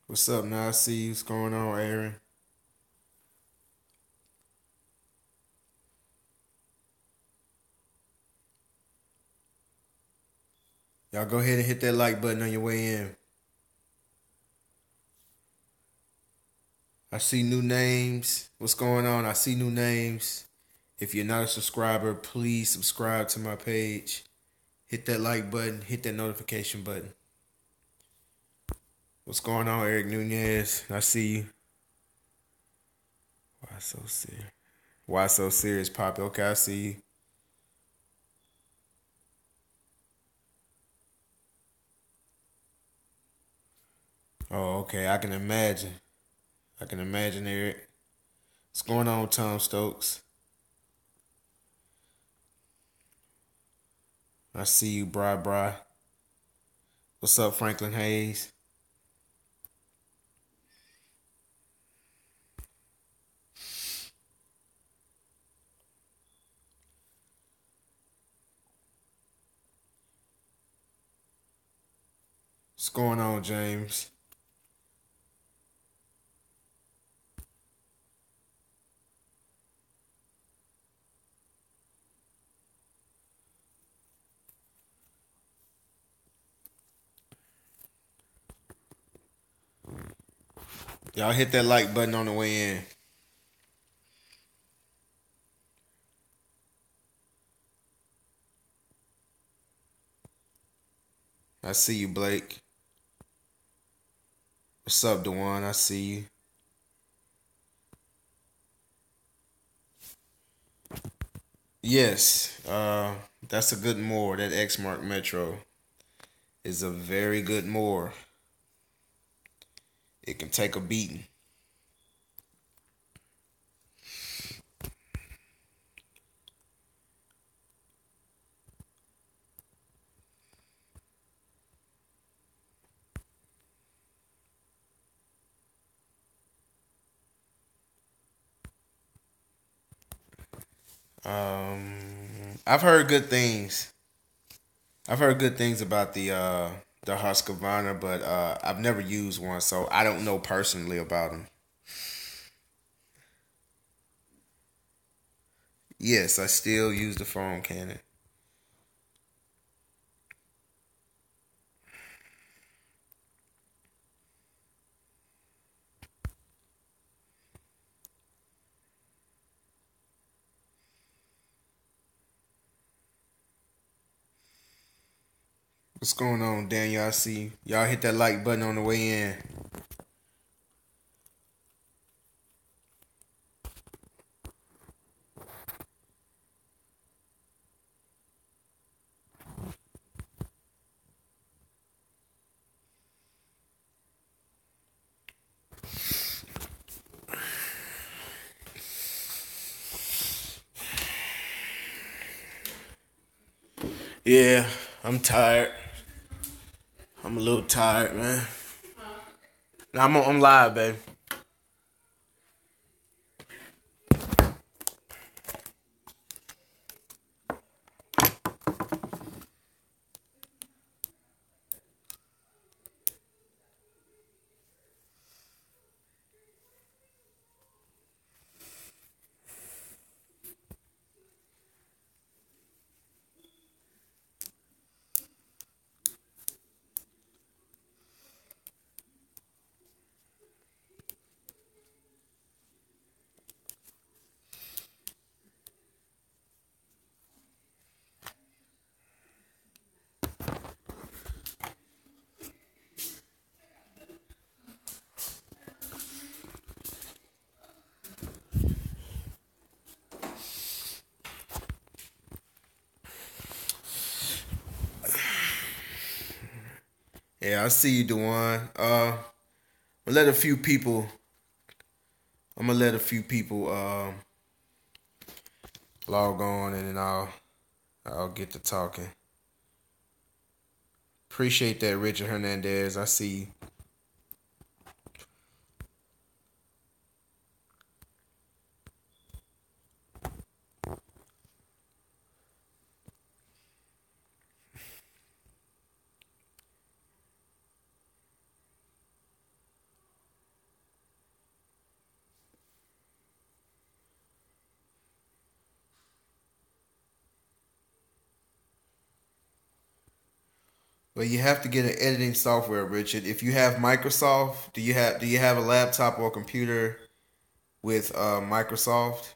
What's up now? I see you. What's going on, Aaron? Y'all go ahead and hit that like button on your way in. I see new names. What's going on? I see new names. If you're not a subscriber, please subscribe to my page. Hit that like button. Hit that notification button. What's going on, Eric Nunez? I see you. Why so serious? Why so serious, Poppy? Okay, I see you. Oh, okay. I can imagine. I can imagine, Eric. What's going on, Tom Stokes? I see you, Bri. What's up, Franklin Hayes? What's going on, James? Y'all hit that like button on the way in. I see you, Blake. What's up, Dewan? I see you. Yes, that's a good moor. That X Mark Metro is a very good moor. It can take a beating. Um, I've heard good things. I've heard good things about the Husqvarna, but I've never used one, so I don't know personally about them. Yes, I still use the foam cannon. What's going on, Daniel? I see you. Y'all hit that like button on the way in. Yeah, I'm tired. I'm a little tired, man. Now I'm live, baby. Yeah, I see you, Dewan. Let a few people. I'm gonna let a few people log on, and then I'll get to talking. Appreciate that, Richard Hernandez. I see you. But you have to get an editing software, Richard. If you have Microsoft, do you have a laptop or computer with Microsoft?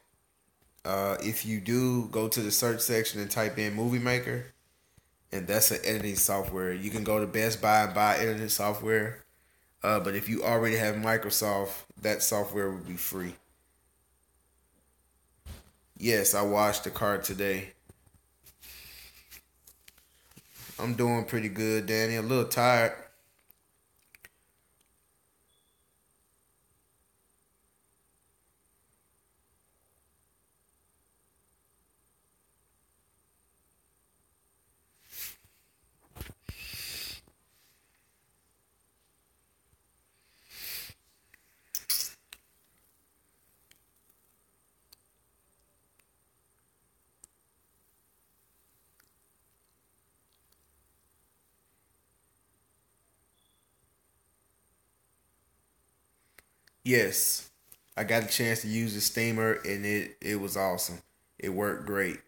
If you do, go to the search section and type in Movie Maker, and that's an editing software. You can go to Best Buy and buy editing software. But if you already have Microsoft, that software will be free. Yes, I washed the car today. I'm doing pretty good, Danny. A little tired. Yes, I got a chance to use the steamer, and it was awesome. It worked great.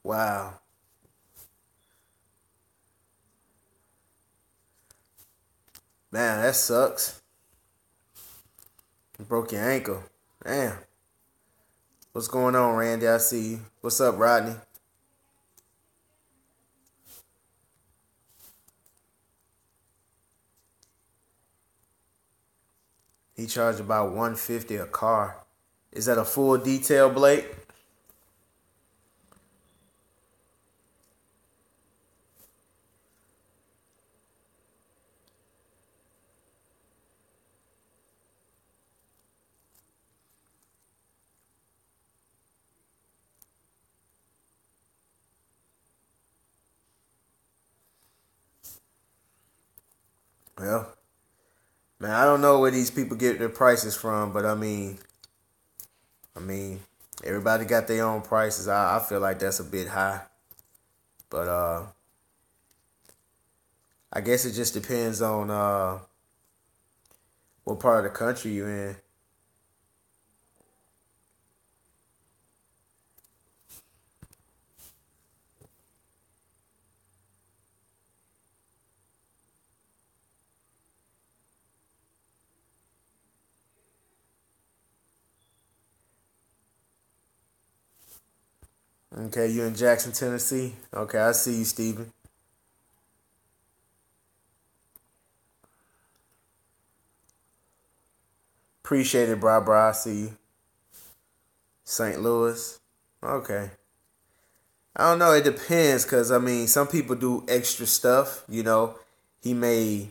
Wow, man, that sucks. You broke your ankle. Damn. What's going on, Randy? I see you. What's up, Rodney? He charged about 150 a car. Is that a full detail, Blake? Well, man, I don't know where these people get their prices from, but I mean, everybody got their own prices. I feel like that's a bit high, but I guess it just depends on what part of the country you're in. Okay, you in Jackson, Tennessee? Okay, I see you, Steven. Appreciate it, bro. I see you. St. Louis. Okay. I don't know. It depends, cause I mean, some people do extra stuff. He may.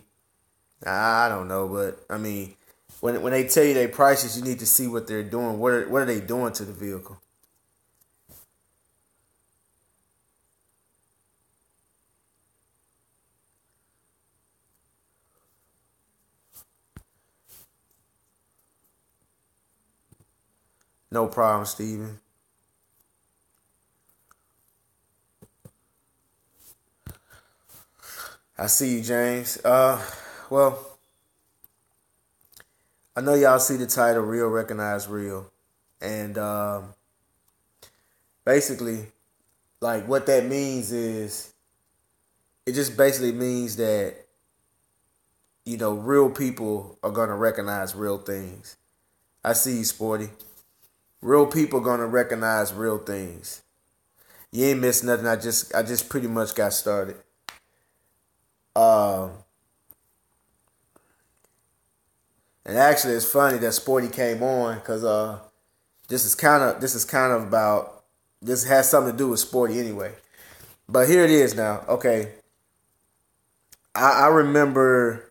I don't know, but I mean, when they tell you their prices, you need to see what they're doing. What are they doing to the vehicle? No problem, Steven. I see you, James. Well, I know y'all see the title "Real Recognize Real," and basically, like what that means is, it just basically means that real people are gonna recognize real things. I see you, Sporty. Real people gonna recognize real things. You ain't missed nothing. I just pretty much got started. Um, and actually, it's funny that Sporty came on because this has something to do with Sporty anyway. But here it is now. Okay, I remember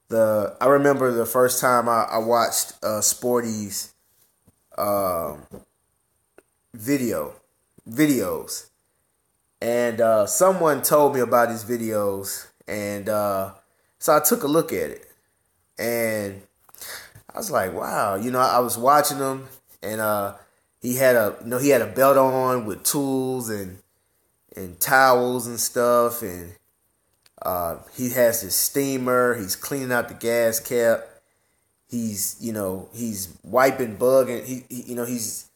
the first time I watched Sporty's um, videos, and someone told me about these videos, and so I took a look at it, and I was like, wow, I was watching him, and he had a belt on with tools and towels and stuff, and he has his steamer. He's cleaning out the gas cap. He's wiping bug, and he's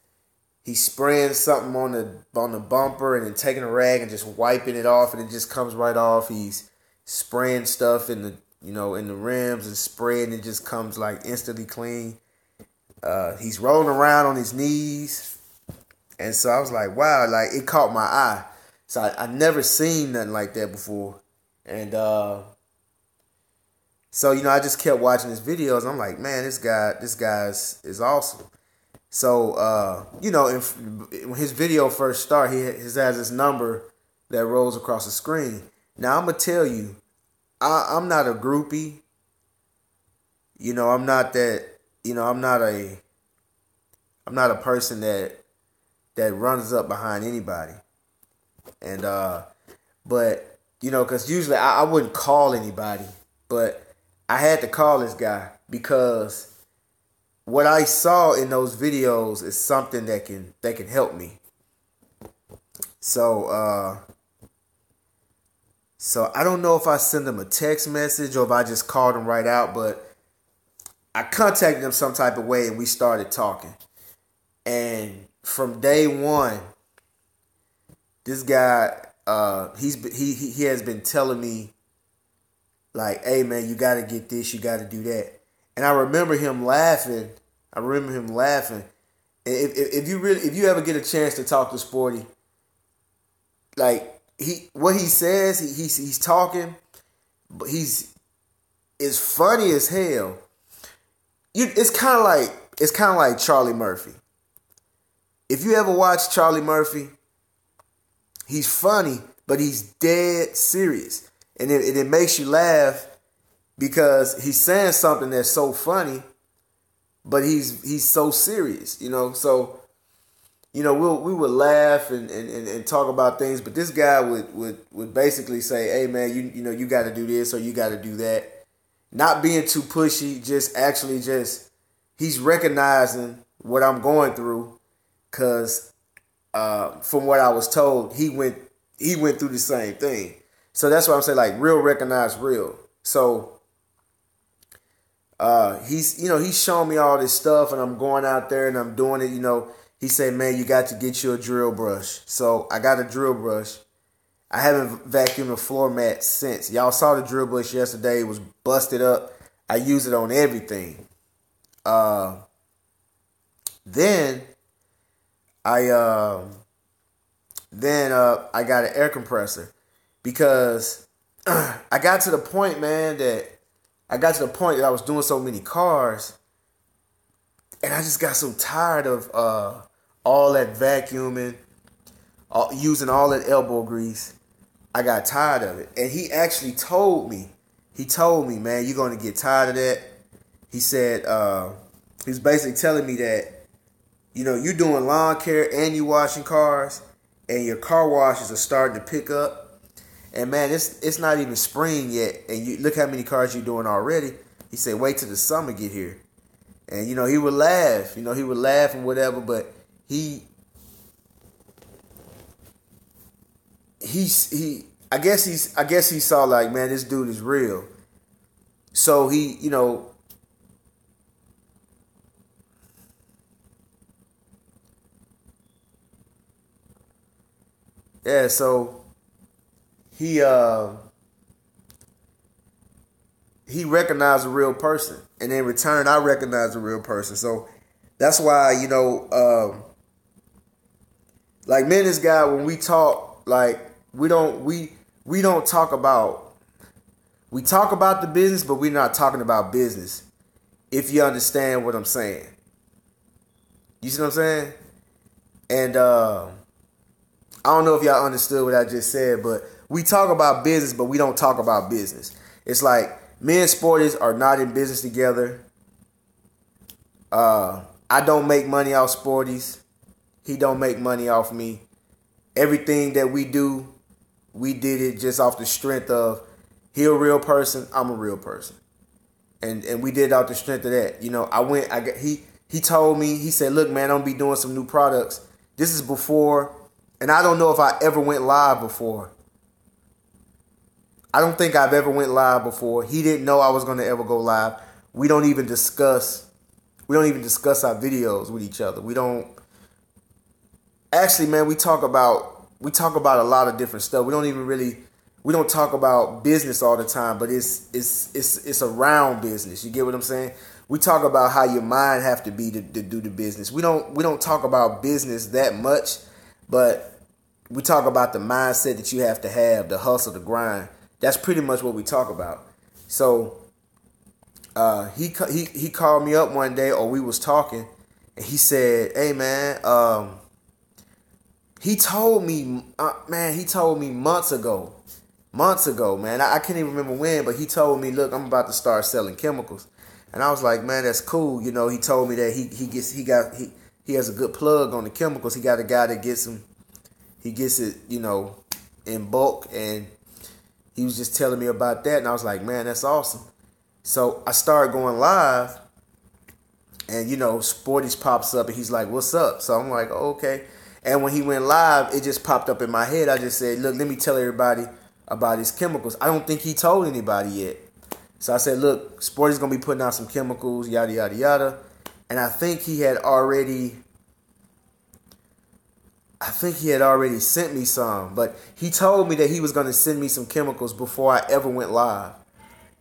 spraying something on the bumper, and then taking a rag and just wiping it off, and it just comes right off. He's spraying stuff in the rims and spraying, it just comes like instantly clean. He's rolling around on his knees, and so I was like, wow, like it caught my eye. So I never seen nothing like that before, and so I just kept watching his videos. I'm like, man, this guy's is awesome. So when his video first started, he has this number that rolls across the screen. Now I'm gonna tell you, I'm not a groupie. I'm not that. I'm not a person that runs up behind anybody. And but because usually I wouldn't call anybody, but I had to call this guy because what I saw in those videos is something that can help me. So I don't know if I send him a text message or if I just called him right out, but I contacted him some type of way and we started talking. And from day one, this guy he has been telling me like, hey man, you gotta get this, you gotta do that. And I remember him laughing. If you ever get a chance to talk to Sporty, like what he says, he's talking, but he's funny as hell. It's kind of like Charlie Murphy. If you ever watch Charlie Murphy, he's funny, but he's dead serious, and it makes you laugh because he's saying something that's so funny, but he's so serious, So we would laugh and talk about things, but this guy would basically say, "Hey man, you got to do this or you got to do that." Not being too pushy, just he's recognizing what I'm going through, cause from what I was told, he went through the same thing. So that's why I'm saying like real recognize real. So he's showing me all this stuff, and I'm going out there and I'm doing it. He said, man, you got to get you a drill brush. So I got a drill brush. I haven't vacuumed a floor mat since. Y'all saw the drill brush yesterday. It was busted up. I use it on everything. Then I got an air compressor because I got to the point, man, that I was doing so many cars, and I just got so tired of all that vacuuming, using all that elbow grease. I got tired of it. And he actually told me, man, you're going to get tired of that. He said, he's basically telling me that, you're doing lawn care and you washing cars, and your car washes are starting to pick up. And man, it's not even spring yet, and you look how many cars you're doing already. He said, wait till the summer get here. And he would laugh, and whatever, but I guess he saw like, man, this dude is real. So yeah, so he he recognized a real person, and in return, I recognized a real person. So that's why, like me and this guy, when we talk, like we don't talk about, we talk about the business, but we're not talking about business. If you understand what I'm saying, you see what I'm saying? And I don't know if y'all understood what I just said, but we talk about business, but we don't talk about business. It's like me and Sporties are not in business together. I don't make money off Sporties. He don't make money off me. Everything that we do, we did it just off the strength of he a real person, I'm a real person. And we did it off the strength of that. He told me, he said, look, man, I'm gonna be doing some new products. This is before, and I don't know if I ever went live before. I don't think I've ever went live before. He didn't know I was gonna ever go live. We don't even discuss our videos with each other. We don't actually, man, we talk about a lot of different stuff. We don't talk about business all the time, but it's around business. You get what I'm saying? We talk about how your mind have to be to do the business. We don't talk about business that much, but we talk about the mindset that you have to have, the hustle, the grind. That's pretty much what we talk about. So he called me up one day, or we was talking, and he said, "Hey man, he told me months ago, man. I can't even remember when, but he told me, look, I'm about to start selling chemicals." And I was like, man, that's cool. You know, he told me that he has a good plug on the chemicals. He got a guy that gets it, in bulk, and he was just telling me about that, and I was like, man, that's awesome. So I started going live, and Sporties pops up, and he's like, what's up? So I'm like, oh, okay. And when he went live, it just popped up in my head. I just said, look, let me tell everybody about his chemicals. I don't think he told anybody yet. So I said, look, Sporty's going to be putting out some chemicals, yada, yada, yada. And I think he had already sent me some. But he told me that he was going to send me some chemicals before I ever went live.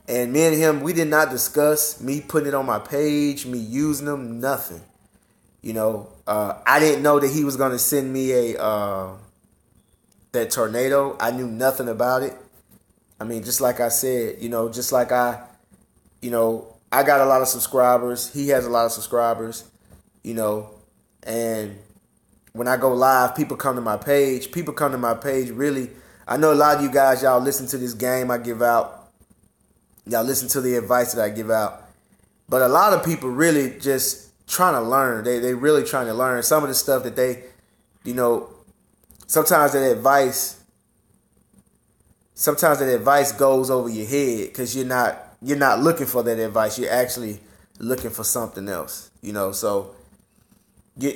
And me and him, we did not discuss me putting it on my page, me using them, nothing. I didn't know that he was going to send me that tornado. I knew nothing about it. I mean, just like I said, just like I got a lot of subscribers. He has a lot of subscribers, and when I go live, people come to my page. Really, I know a lot of you guys, y'all listen to this game I give out. Y'all listen to the advice that I give out. But a lot of people really just trying to learn. They really trying to learn some of the stuff that they, sometimes that advice goes over your head because you're not looking for that advice. You're actually looking for something else. So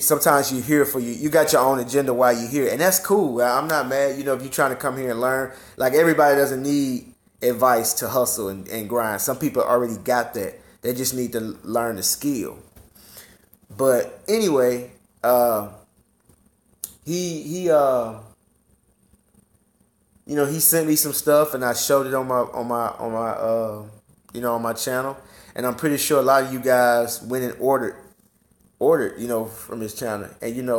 sometimes you're here for you got your own agenda while you're here, and that's cool. I'm not mad. If you're trying to come here and learn, like everybody doesn't need advice to hustle and grind. Some people already got that. They just need to learn the skill. But anyway, he sent me some stuff, and I showed it on my channel, and I'm pretty sure a lot of you guys went and ordered, from his channel. And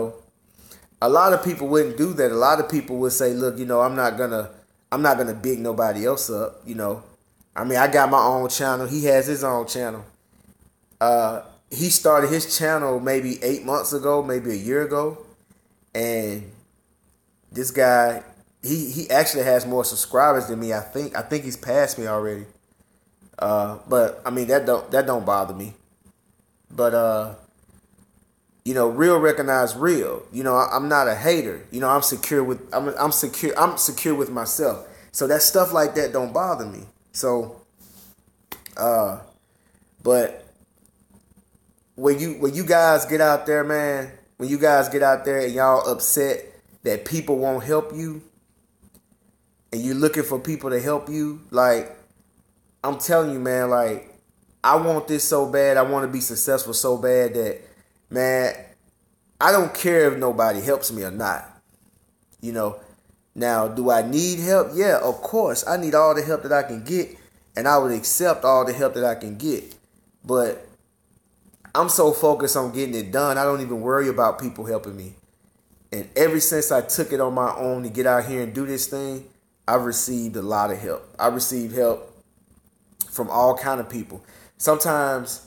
a lot of people wouldn't do that. A lot of people would say, look, I'm not gonna big nobody else up. I mean, I got my own channel. He has his own channel. He started his channel maybe 8 months ago, maybe a year ago, and this guy, he actually has more subscribers than me. I think he's passed me already. But I mean that don't bother me. But real recognize real. I'm not a hater. I'm secure with I'm secure with myself. So that stuff like that don't bother me. So but when you guys get out there, man, when you guys get out there and y'all upset that people won't help you, and you're looking for people to help you, like, I'm telling you, man, like, I want this so bad. I want to be successful so bad that, man, I don't care if nobody helps me or not. Now, do I need help? Yeah, of course. I need all the help that I can get. and I would accept all the help that I can get. But I'm so focused on getting it done, I don't even worry about people helping me. And ever since I took it on my own to get out here and do this thing, I've received a lot of help. I received help from all kind of people. Sometimes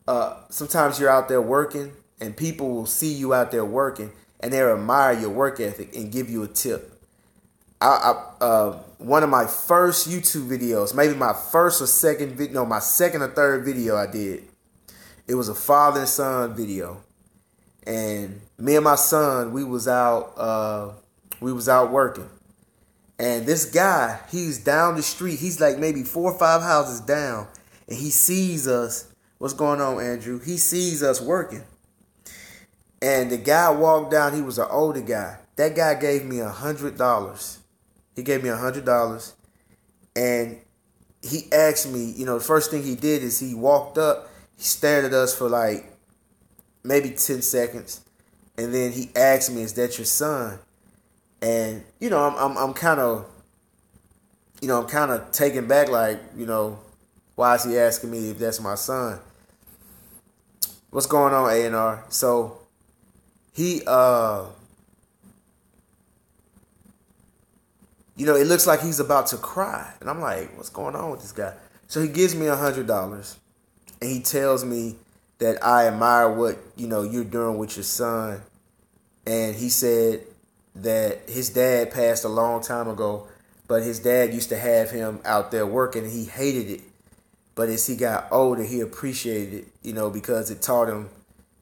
you're out there working, and people will see you out there working, and they admire your work ethic and give you a tip. One of my first YouTube videos, maybe my first or second video, no, my second or third video I did, it was a father and son video, and me and my son, we was out working, and this guy, he's down the street, he's like maybe 4 or 5 houses down, and he sees us. What's going on, Andrew? He sees us working, and the guy walked down. He was an older guy. That guy gave me $100. He gave me $100, and he asked me, the first thing he did is he walked up, he stared at us for like maybe 10 seconds, and then he asked me, "Is that your son?" And I'm kind of taken back, like, why is he asking me if that's my son? What's going on, A&R? So he it looks like he's about to cry. And I'm like, what's going on with this guy? So he gives me $100, and he tells me that I admire what, you're doing with your son. And he said that his dad passed a long time ago, but his dad used to have him out there working, and he hated it. But as he got older, he appreciated it, because it taught him,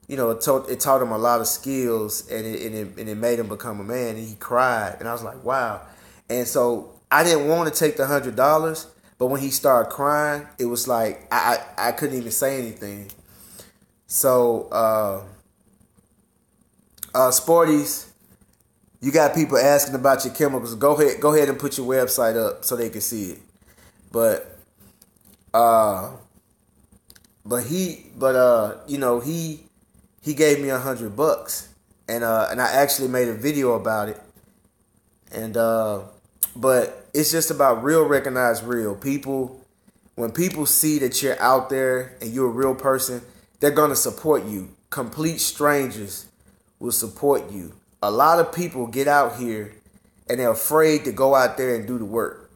it taught him a lot of skills, and it made him become a man. And he cried, and I was like, wow. And so I didn't want to take the $100, but when he started crying, it was like I couldn't even say anything. So Sporties, you got people asking about your chemicals. Go ahead and put your website up so they can see it. But he gave me $100, and I actually made a video about it. And but it's just about real recognize real. People, when people see that you're out there and you're a real person, they're gonna support you. Complete strangers will support you. A lot of people get out here and they're afraid to go out there and do the work.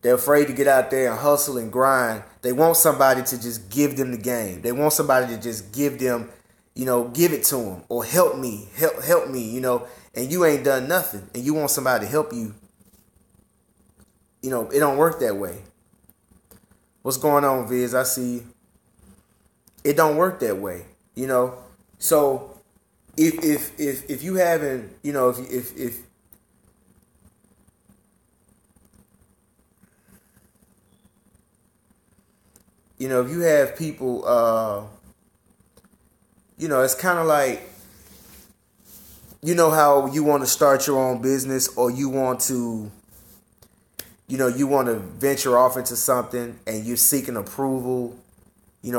They're afraid to get out there and hustle and grind. They want somebody to just give them the game. They want somebody to just give them, give it to them, or help me, and you ain't done nothing, and you want somebody to help you. It don't work that way. What's going on, Viz? I see you. It don't work that way, So if you haven't, if you have people, it's kind of like, how you want to start your own business, or you want to, you want to venture off into something, and you're seeking approval,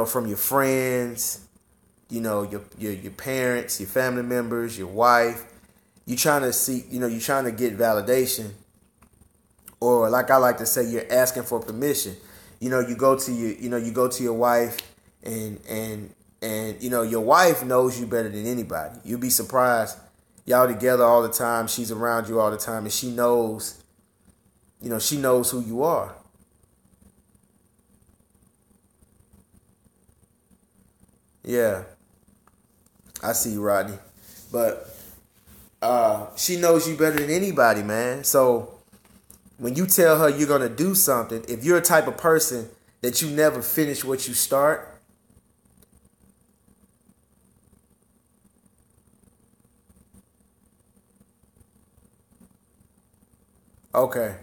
from your friends, your parents, your family members, your wife. You're trying to seek, you're trying to get validation, or like I like to say, you're asking for permission. You go to your wife, and your wife knows you better than anybody. You'll be surprised. Y'all together all the time. She's around you all the time, and she knows, she knows who you are. Yeah, I see you, Rodney. But she knows you better than anybody, man. So when you tell her you're going to do something, if you're a type of person that you never finish what you start, okay.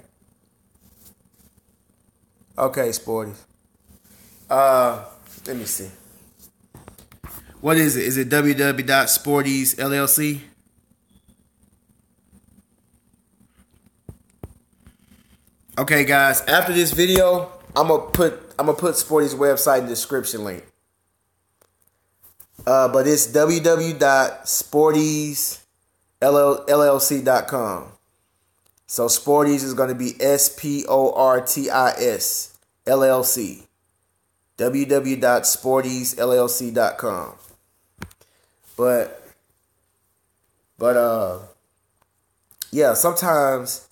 Okay, Sporty. Let me see. What is it? Is it www.sporties LLC? Okay, guys. After this video, I'm gonna put Sporty's website in the description link. But it's www.sportiesllc.com. So Sporties is gonna be SPORTIS. LLC. www.sportiesllc.com. But yeah, sometimes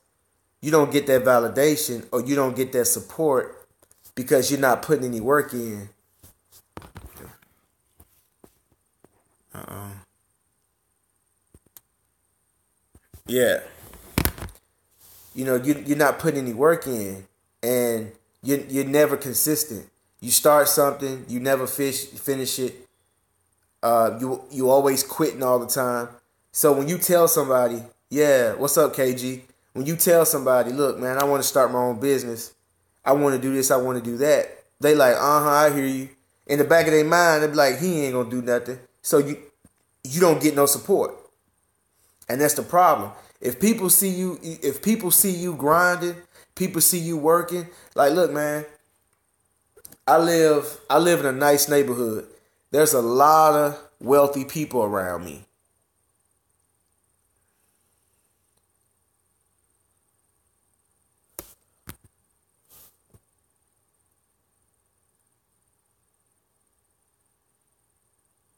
you don't get that validation or you don't get that support because you're not putting any work in. Yeah. You're not putting any work in, and you're never consistent. You start something, you never finish it. You always quitting all the time. So when you tell somebody, yeah, what's up, KG? When you tell somebody, look, man, I want to start my own business. I want to do this. I want to do that. They like, I hear you. In the back of their mind, they be like, he ain't gonna do nothing. So you don't get no support, and that's the problem. If people see you grinding, people see you working. Like, look, man, I live in a nice neighborhood. There's a lot of wealthy people around me.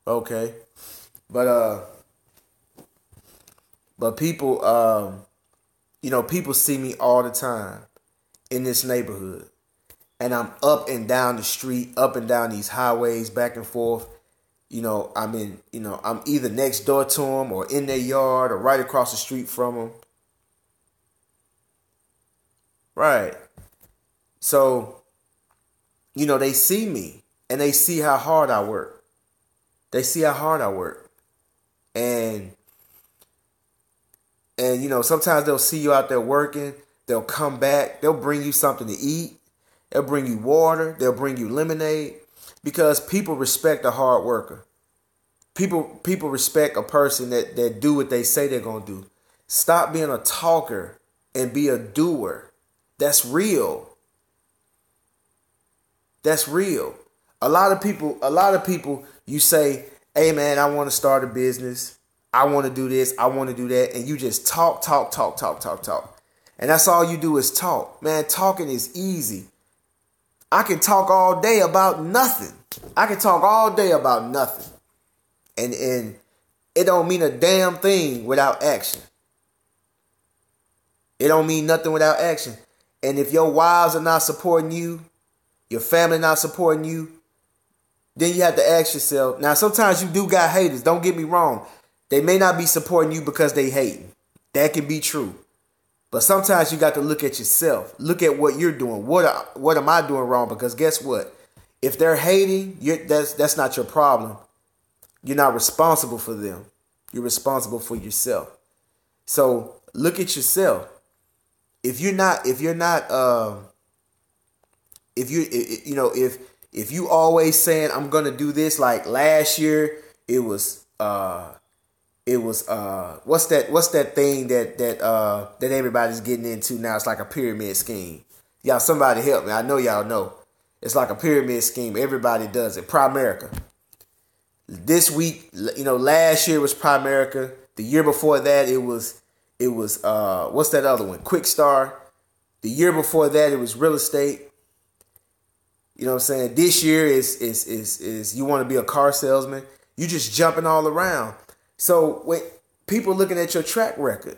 Okay. But people people see me all the time in this neighborhood. And I'm up and down the street, up and down these highways, back and forth. I'm either next door to them or in their yard or right across the street from them. Right. So, they see me and they see how hard I work. They see how hard I work. And sometimes they'll see you out there working. They'll come back. They'll bring you something to eat. They'll bring you water. They'll bring you lemonade. Because people respect a hard worker. People respect a person that do what they say they're going to do. Stop being a talker and be a doer. That's real. That's real. A lot of people, you say, hey man, I want to start a business. I want to do this. I want to do that. And you just talk. And that's all you do is talk. Man, talking is easy. I can talk all day about nothing. And it don't mean a damn thing without action. It don't mean nothing without action. And if your wives are not supporting you, your family not supporting you, then you have to ask yourself. Now, sometimes you do got haters. Don't get me wrong. They may not be supporting you because they hating. That can be true. But sometimes you got to look at yourself. Look at what you're doing. What am I doing wrong? Because guess what? If they're hating, that's not your problem. You're not responsible for them. You're responsible for yourself. So look at yourself. If you always saying I'm gonna do this, like last year it was what's that thing that everybody's getting into now? It's like a pyramid scheme. Y'all, somebody help me. I know y'all know. It's like a pyramid scheme. Everybody does it. Primerica. This week, last year was Primerica. The year before that, it was what's that other one? Quick Star. The year before that, it was real estate. You know what I'm saying? This year is you want to be a car salesman. You just jumping all around. So when people looking at your track record,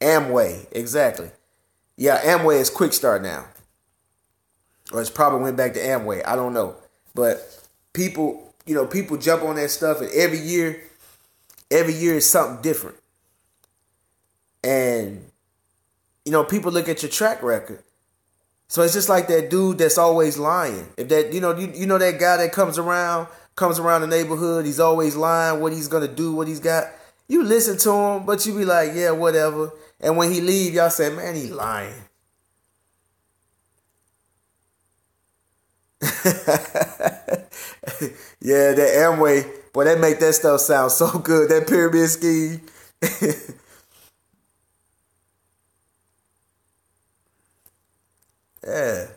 Amway, exactly. Yeah, Amway is Quick Start now. Or it's probably went back to Amway. I don't know. But people jump on that stuff, and every year is something different. And people look at your track record. So it's just like that dude that's always lying. If that that guy that comes around the neighborhood, he's always lying what he's gonna do, what he's got. You listen to him, but you be like, yeah, whatever. And when he leave, y'all say, man, he lying. Yeah, that Amway, boy, that make that stuff sound so good. That pyramid scheme. Yeah.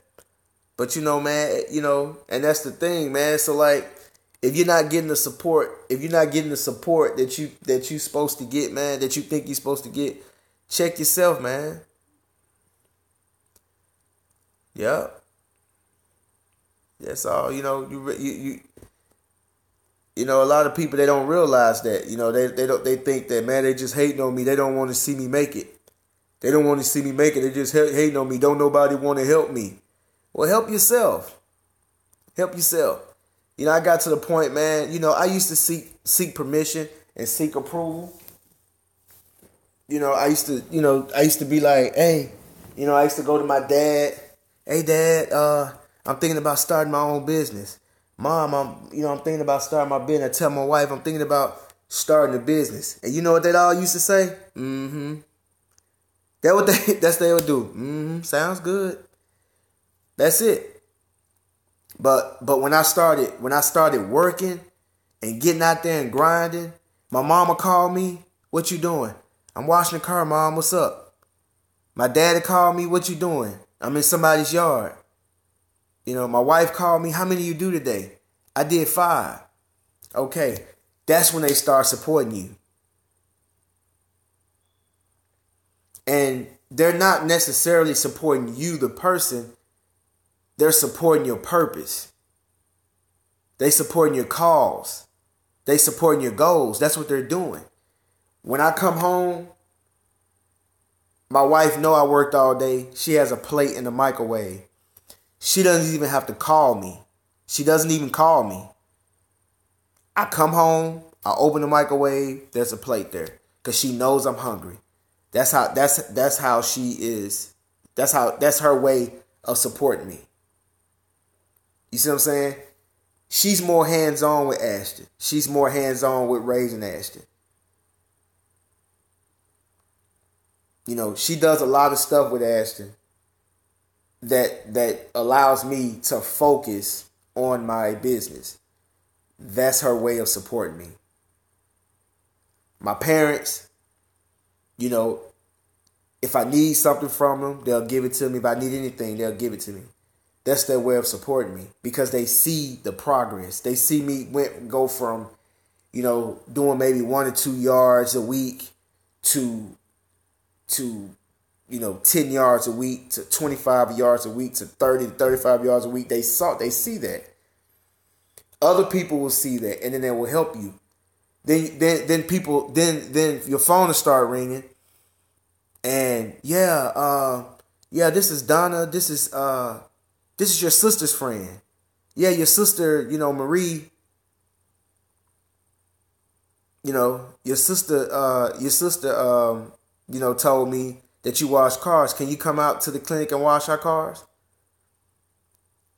But man, and that's the thing, man. So like, if you're not getting the support, that you supposed to get, man, that you think you're supposed to get, check yourself, man. Yep. That's all. A lot of people, they don't realize that. They think that, man, they just hating on me. They don't want to see me make it. They don't want to see me make it. They just hating on me. Don't nobody want to help me. Well, help yourself. Help yourself. I got to the point, man. I used to seek permission and seek approval. I used to be like, hey, I used to go to my dad. Hey, Dad, I'm thinking about starting my own business. Mom, I'm thinking about starting my business. I tell my wife I'm thinking about starting a business. And you know what they all used to say? Mm-hmm. That's what they would do. Mm-hmm. Sounds good. That's it. But when I started working and getting out there and grinding, my mama called me. What you doing? I'm washing the car, Mom. What's up? My daddy called me. What you doing? I'm in somebody's yard. My wife called me. How many you do today? I did 5. Okay. That's when they start supporting you. And they're not necessarily supporting you, the person. They're supporting your purpose. They supporting your cause. They supporting your goals. That's what they're doing. When I come home, my wife know I worked all day. She has a plate in the microwave. She doesn't even have to call me. She doesn't even call me. I come home, I open the microwave, there's a plate there. Because she knows I'm hungry. That's how she is. That's her way of supporting me. You see what I'm saying? She's more hands-on with Ashton. She's more hands-on with raising Ashton. She does a lot of stuff with Ashton that allows me to focus on my business. That's her way of supporting me. My parents, if I need something from them, they'll give it to me. If I need anything, they'll give it to me. That's their way of supporting me because they see the progress. They see me go from, doing maybe 1 or 2 yards a week to 10 yards a week to 25 yards a week to 30 to 35 yards a week. They see that. Other people will see that, and then they will help you. Then your phone will start ringing, and this is Donna. This is your sister's friend. Yeah, your sister, Marie. Your sister told me that you wash cars. Can you come out to the clinic and wash our cars?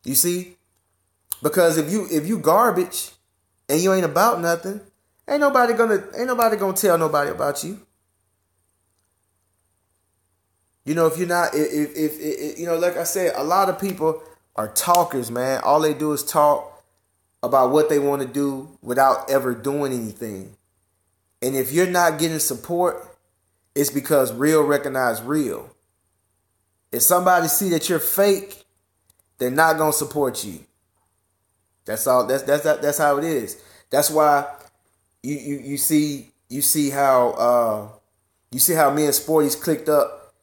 You see? Because if you garbage and you ain't about nothing, ain't nobody gonna tell nobody about you. If you're not, if like I said, a lot of people are talkers, man. All they do is talk about what they want to do without ever doing anything. And if you're not getting support, it's because real recognize real. If somebody see that you're fake, they're not gonna support you. That's all. That's how it is. That's why you see how me and Sporty's clicked up,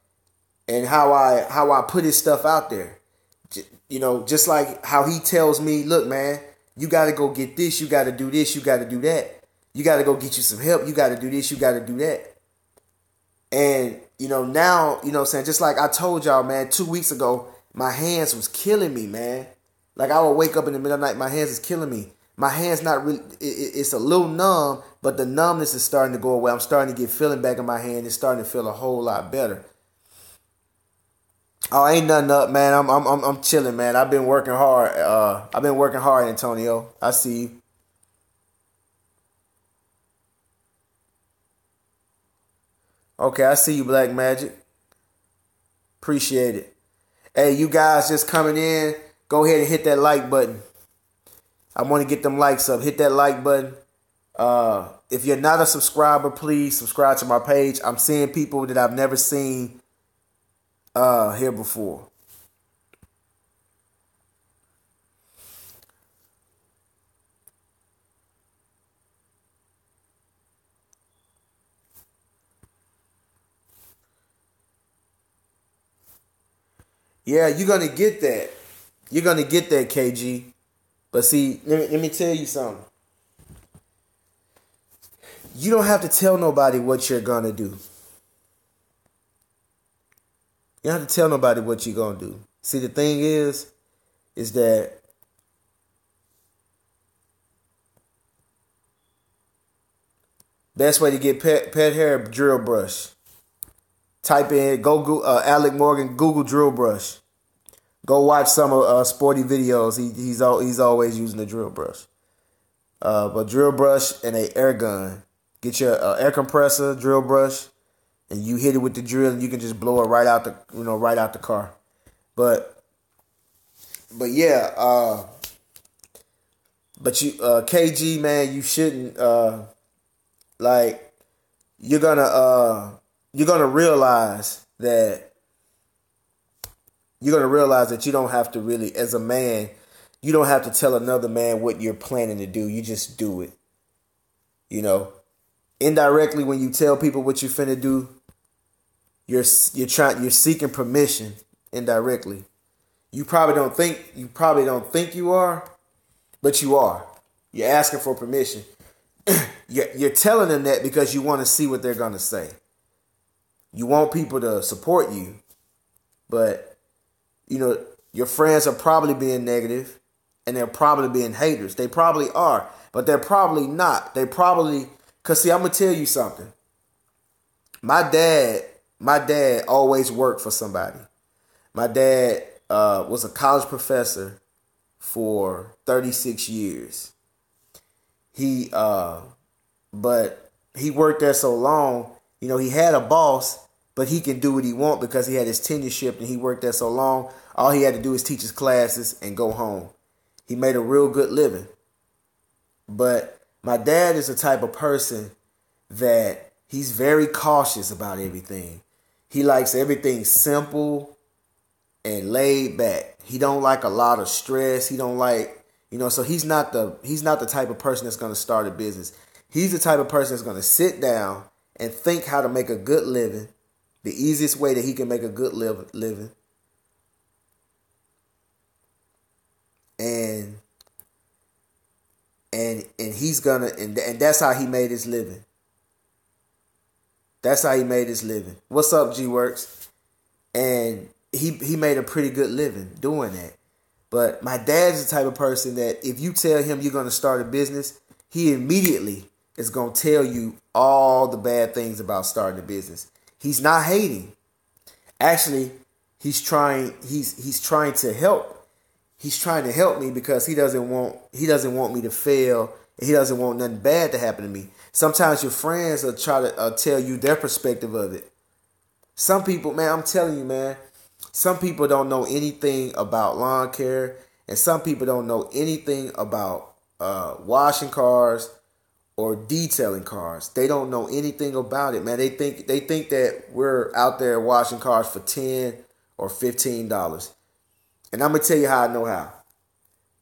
and how I put his stuff out there. Just like how he tells me, look, man, you got to go get this, you got to do this, you got to do that, you got to go get you some help, you got to do this, you got to do that. And now, what I'm saying, just like I told y'all, man, 2 weeks ago, my hands was killing me, man. Like I would wake up in the middle of the night, my hands is killing me. My hands not really, it's a little numb, but the numbness is starting to go away. I'm starting to get feeling back in my hand. It's starting to feel a whole lot better. Oh, ain't nothing up, man. I'm chilling, man. I've been working hard. Antonio. I see you. Okay, I see you, Black Magic. Appreciate it. Hey, you guys just coming in, go ahead and hit that like button. I want to get them likes up. Hit that like button. If you're not a subscriber, please subscribe to my page. I'm seeing people that I've never seen here before. Yeah, you're gonna get that. You're gonna get that, KG. But see, let me tell you something. You don't have to tell nobody what you're gonna do. You don't have to tell nobody what you're gonna do. See, the thing is that best way to get pet hair, drill brush. Type in, go Alec Morgan, Google drill brush. Go watch some of Sporty videos. He's always using the drill brush. But drill brush and a air gun. Get your air compressor, drill brush, and you hit it with the drill, and you can just blow it right out the car. But yeah, but you KG, man, you shouldn't like you're gonna realize that you don't have to really, as a man, you don't have to tell another man what you're planning to do. You just do it. You know, indirectly, when you tell people what you're finna do, you're seeking permission indirectly. You probably don't think you are, but you are. You're asking for permission. You're telling them that because you want to see what they're gonna say. You want people to support you, but you know your friends are probably being negative, and they're probably being haters. They probably are, but they're probably not. They probably, cause see, I'm gonna tell you something. My dad always worked for somebody. My dad was a college professor for 36 years. But he worked there so long. You know, he had a boss, but he can do what he want because he had his tenureship and he worked there so long. All he had to do is teach his classes and go home. He made a real good living. But my dad is the type of person that he's very cautious about everything. He likes everything simple and laid back. He don't like a lot of stress. He don't like, so he's not the type of person that's going to start a business. He's the type of person that's going to sit down and think how to make a good living, the easiest way that he can make a good living. And he's gonna, and that's how he made his living. That's how he made his living. What's up, G-Works? And he made a pretty good living doing that. But my dad's the type of person that if you tell him you're going to start a business, he immediately is going to tell you all the bad things about starting a business. He's not hating. Actually, he's trying to help. He's trying to help me because he doesn't want me to fail, and he doesn't want nothing bad to happen to me. Sometimes your friends will try to tell you their perspective of it. Some people, man, I'm telling you, man, some people don't know anything about lawn care, and some people don't know anything about washing cars or detailing cars. They don't know anything about it, man. They think that we're out there washing cars for $10 or $15. And I'm gonna tell you how I know how.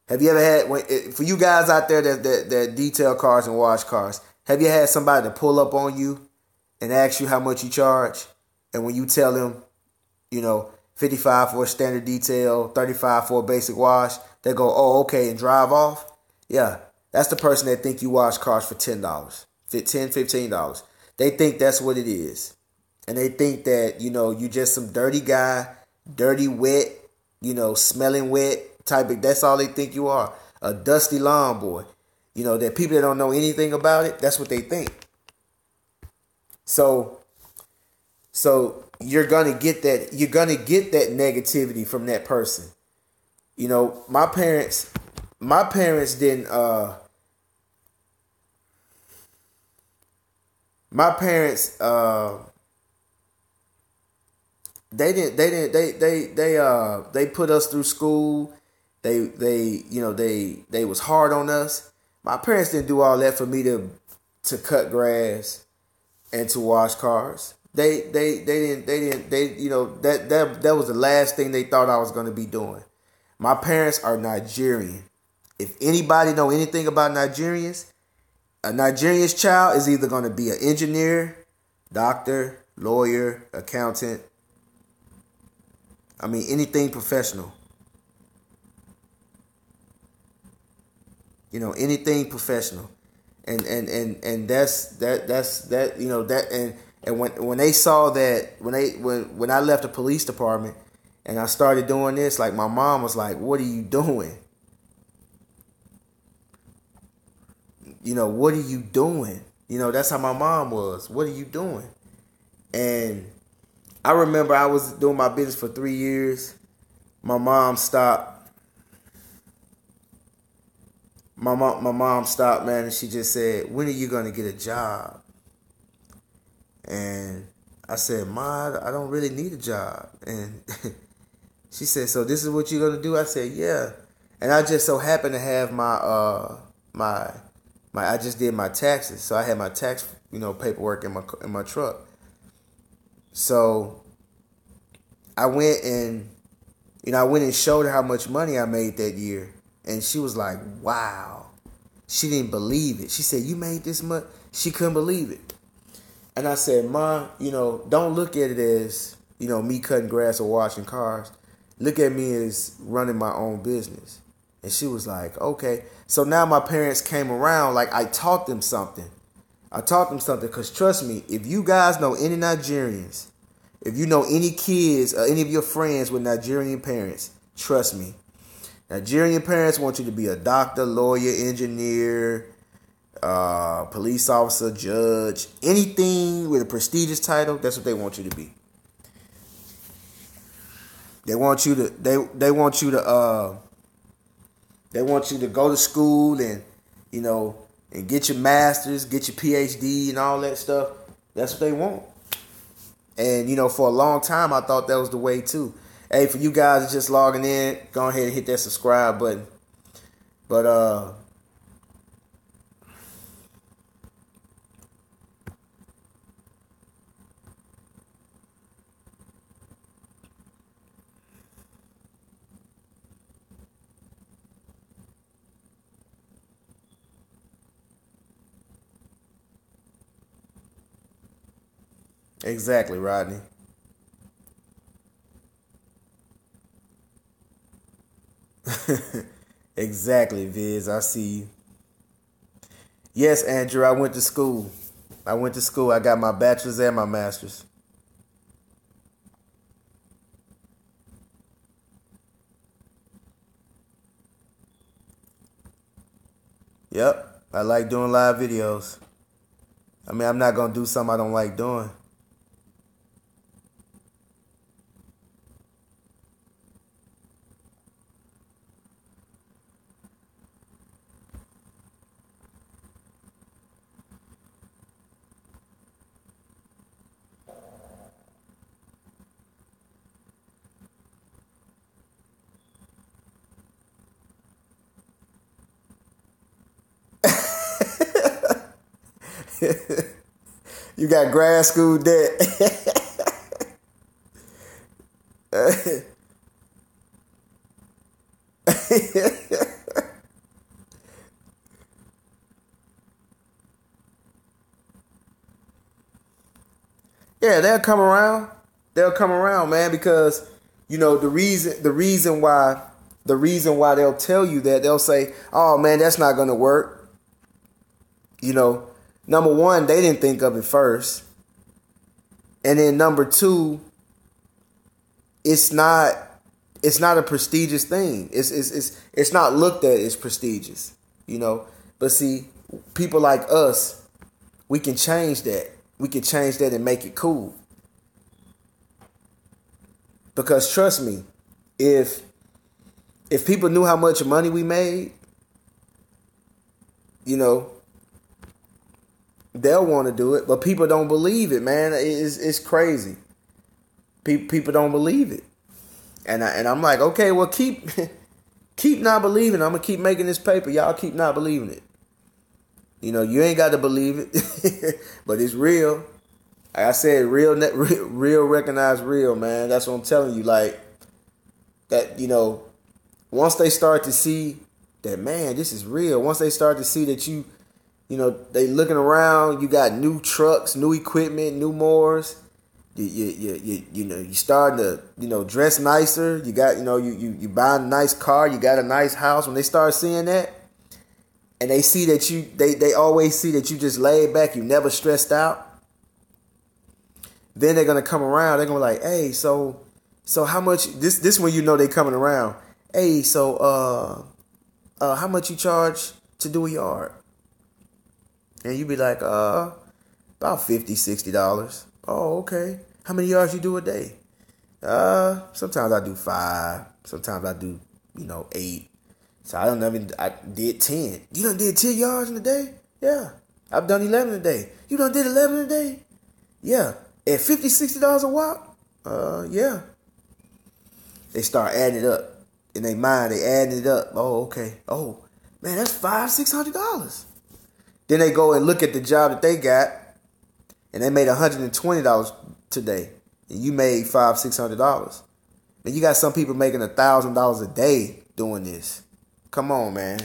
Have you ever had, for you guys out there that detail cars and wash cars, have you had somebody to pull up on you and ask you how much you charge? And when you tell them, $55 for a standard detail, $35 for a basic wash, they go, oh, okay, and drive off? Yeah, that's the person that think you wash cars for $10, $15. They think that's what it is. And they think that, you just some dirty guy, dirty, wet, smelling wet type of, that's all they think you are. A dusty lawn boy. That people that don't know anything about it, that's what they think. So you're gonna get that negativity from that person. My parents didn't they put us through school. They was hard on us. My parents didn't do all that for me to cut grass and to wash cars. That was the last thing they thought I was going to be doing. My parents are Nigerian. If anybody know anything about Nigerians, a Nigerian's child is either going to be an engineer, doctor, lawyer, accountant. I mean, anything professional. anything professional. And that's and when they saw that, when I left the police department and I started doing this, like, my mom was like, "What are you doing? What are you doing?" That's how my mom was. "What are you doing?" And I remember I was doing my business for 3 years. My mom stopped. My mom stopped, man, and she just said, "When are you gonna get a job?" And I said, "Ma, I don't really need a job." And she said, "So this is what you're gonna do?" I said, "Yeah." And I just so happened to have my I just did my taxes, so I had my tax paperwork in my truck. So I went and showed her how much money I made that year, and she was like, "Wow." She didn't believe it. She said, "You made this much?" She couldn't believe it. And I said, "Ma, don't look at it as, me cutting grass or washing cars. Look at me as running my own business." And she was like, "Okay." So now my parents came around, like, I taught them something. Because trust me, if you guys know any Nigerians, if you know any kids or any of your friends with Nigerian parents, trust me, Nigerian parents want you to be a doctor, lawyer, engineer, police officer, judge, anything with a prestigious title. That's what they want you to be. They want you to go to school and and get your master's, get your PhD and all that stuff. That's what they want. And for a long time I thought that was the way too. Hey, for you guys just logging in, go ahead and hit that subscribe button. But exactly, Rodney. Exactly, Viz. I see you. Yes, Andrew, I went to school. I got my bachelor's and my master's. Yep. I like doing live videos. I mean, I'm not going to do something I don't like doing. You got grad school debt. Yeah, they'll come around. They'll come around, man, because the reason why they'll tell you that, they'll say, "Oh man, that's not gonna work." Number one, they didn't think of it first, and then number two, it's not a prestigious thing. It's not looked at as prestigious, But see, people like us, we can change that. We can change that and make it cool. Because trust me, if people knew how much money we made, they'll want to do it. But people don't believe it, man. It's crazy. People don't believe it. And I'm like, okay, well, keep not believing. I'm gonna keep making this paper. Y'all keep not believing it. You ain't got to believe it, but it's real. Like I said, real recognize real, man. That's what I'm telling you. Like that, once they start to see that, man, this is real. Once they start to see that they looking around. You got new trucks, new equipment, new mowers. You starting to dress nicer. You got you buying a nice car. You got a nice house. When they start seeing that, and they see that they always see that you just laid back, you never stressed out, then they're gonna come around. They're gonna be like, hey, so how much? This when you know they coming around. Hey, so how much you charge to do a yard? And you be like, about $50, $60. Oh, okay. How many yards you do a day? Sometimes I do 5. Sometimes I do, 8. So I did 10. You done did 10 yards in a day? Yeah. I've done 11 a day. You done did 11 a day? Yeah. At $50, $60 a walk? Yeah. They start adding it up. In their mind, they adding it up. Oh, okay. Oh, man, that's $500, $600. Then they go and look at the job that they got, and they made $120 today. And you made $500, $600. And you got some people making $1,000 a day doing this. Come on, man.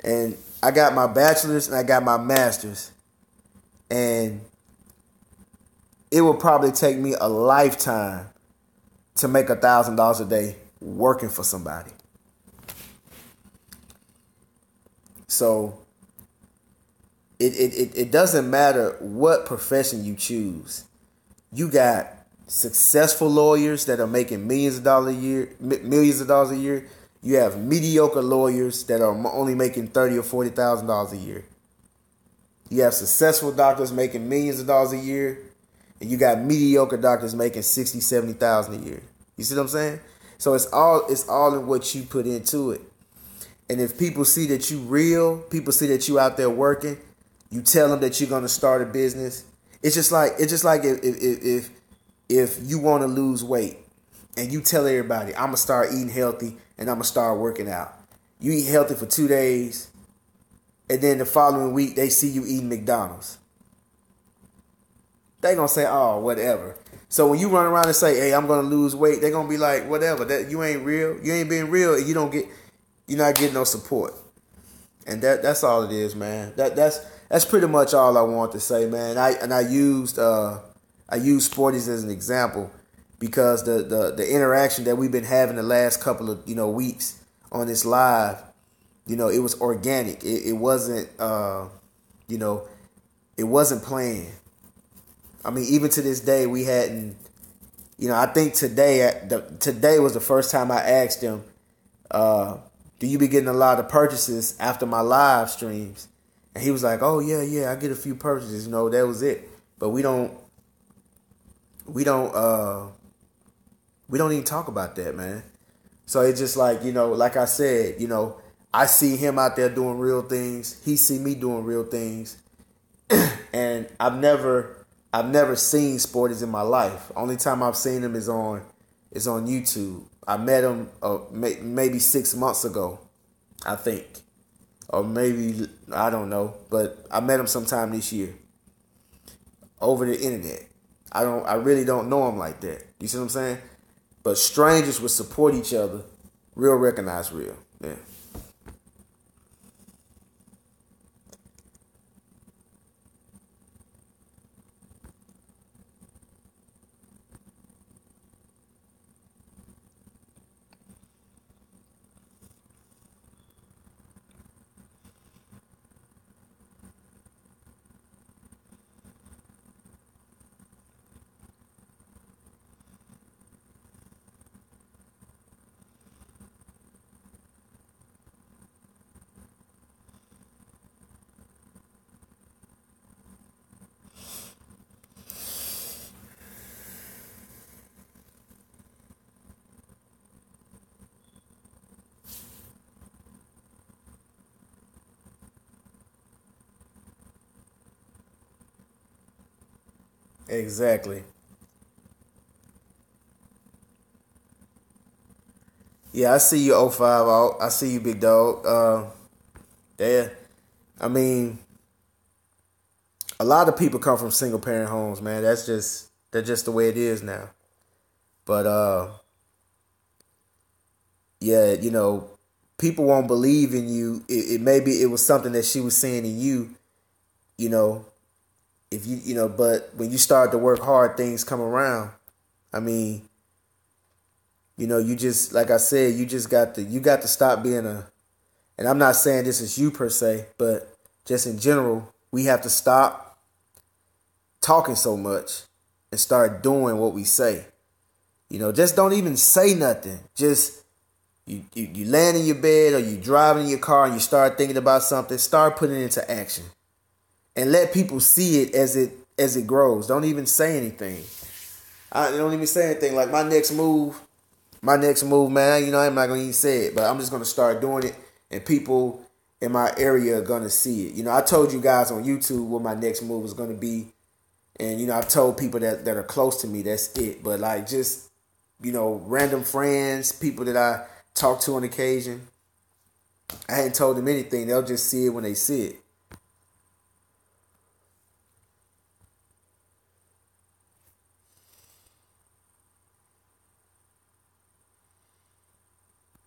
And I got my bachelor's and I got my master's. And it will probably take me a lifetime to make $1,000 a day working for somebody. So it doesn't matter what profession you choose. You got successful lawyers that are making millions of dollars a year. You have mediocre lawyers that are only making $30,000 or $40,000 a year. You have successful doctors making millions of dollars a year, and you got mediocre doctors making $60,000, $70,000 a year. You see what I'm saying? So it's all in what you put into it. And if people see that you real, people see that you out there working, you tell them that you're gonna start a business. It's just like if you want to lose weight and you tell everybody, I'm gonna start eating healthy and I'm gonna start working out. You eat healthy for 2 days, and then the following week they see you eating McDonald's. They gonna say, oh, whatever. So when you run around and say, hey, I'm gonna lose weight, they gonna be like, whatever. That you ain't real. You ain't being real. And you're not getting no support. And that's all it is, man. That's pretty much all I want to say, man. I used Sporties as an example because the interaction that we've been having the last couple of weeks on this live, it was organic. It wasn't it wasn't planned. I mean, even to this day, we hadn't. I think today was the first time I asked him, do you be getting a lot of purchases after my live streams? And he was like, oh, yeah, I get a few purchases. That was it. But we don't even talk about that, man. So it's just like, like I said, I see him out there doing real things. He see me doing real things. And I've never seen Sporties in my life. Only time I've seen him is on YouTube. I met him maybe 6 months ago, I think. Or maybe, I don't know. But I met him sometime this year. Over the internet. I really don't know him like that. You see what I'm saying? But strangers would support each other. Real recognize real. Yeah. Exactly. Yeah, I see you, O five out. I see you, big dog. Yeah. I mean, a lot of people come from single parent homes, man. That's just the way it is now. But yeah, people won't believe in you. Maybe it was something that she was seeing in you, you know, if but when you start to work hard, things come around. I mean, You just, like I said, you got to stop being a, and I'm not saying this is you per se, but just in general, we have to stop talking so much and start doing what we say. Just don't even say nothing. Just you land in your bed or you driving in your car and you start thinking about something, start putting it into action. And let people see it as it grows. Don't even say anything. I don't even say anything. Like my next move, man, I'm not gonna even say it, but I'm just gonna start doing it, and people in my area are gonna see it. I told you guys on YouTube what my next move is gonna be, and I've told people that are close to me that's it. But like just random friends, people that I talk to on occasion, I hadn't told them anything. They'll just see it when they see it.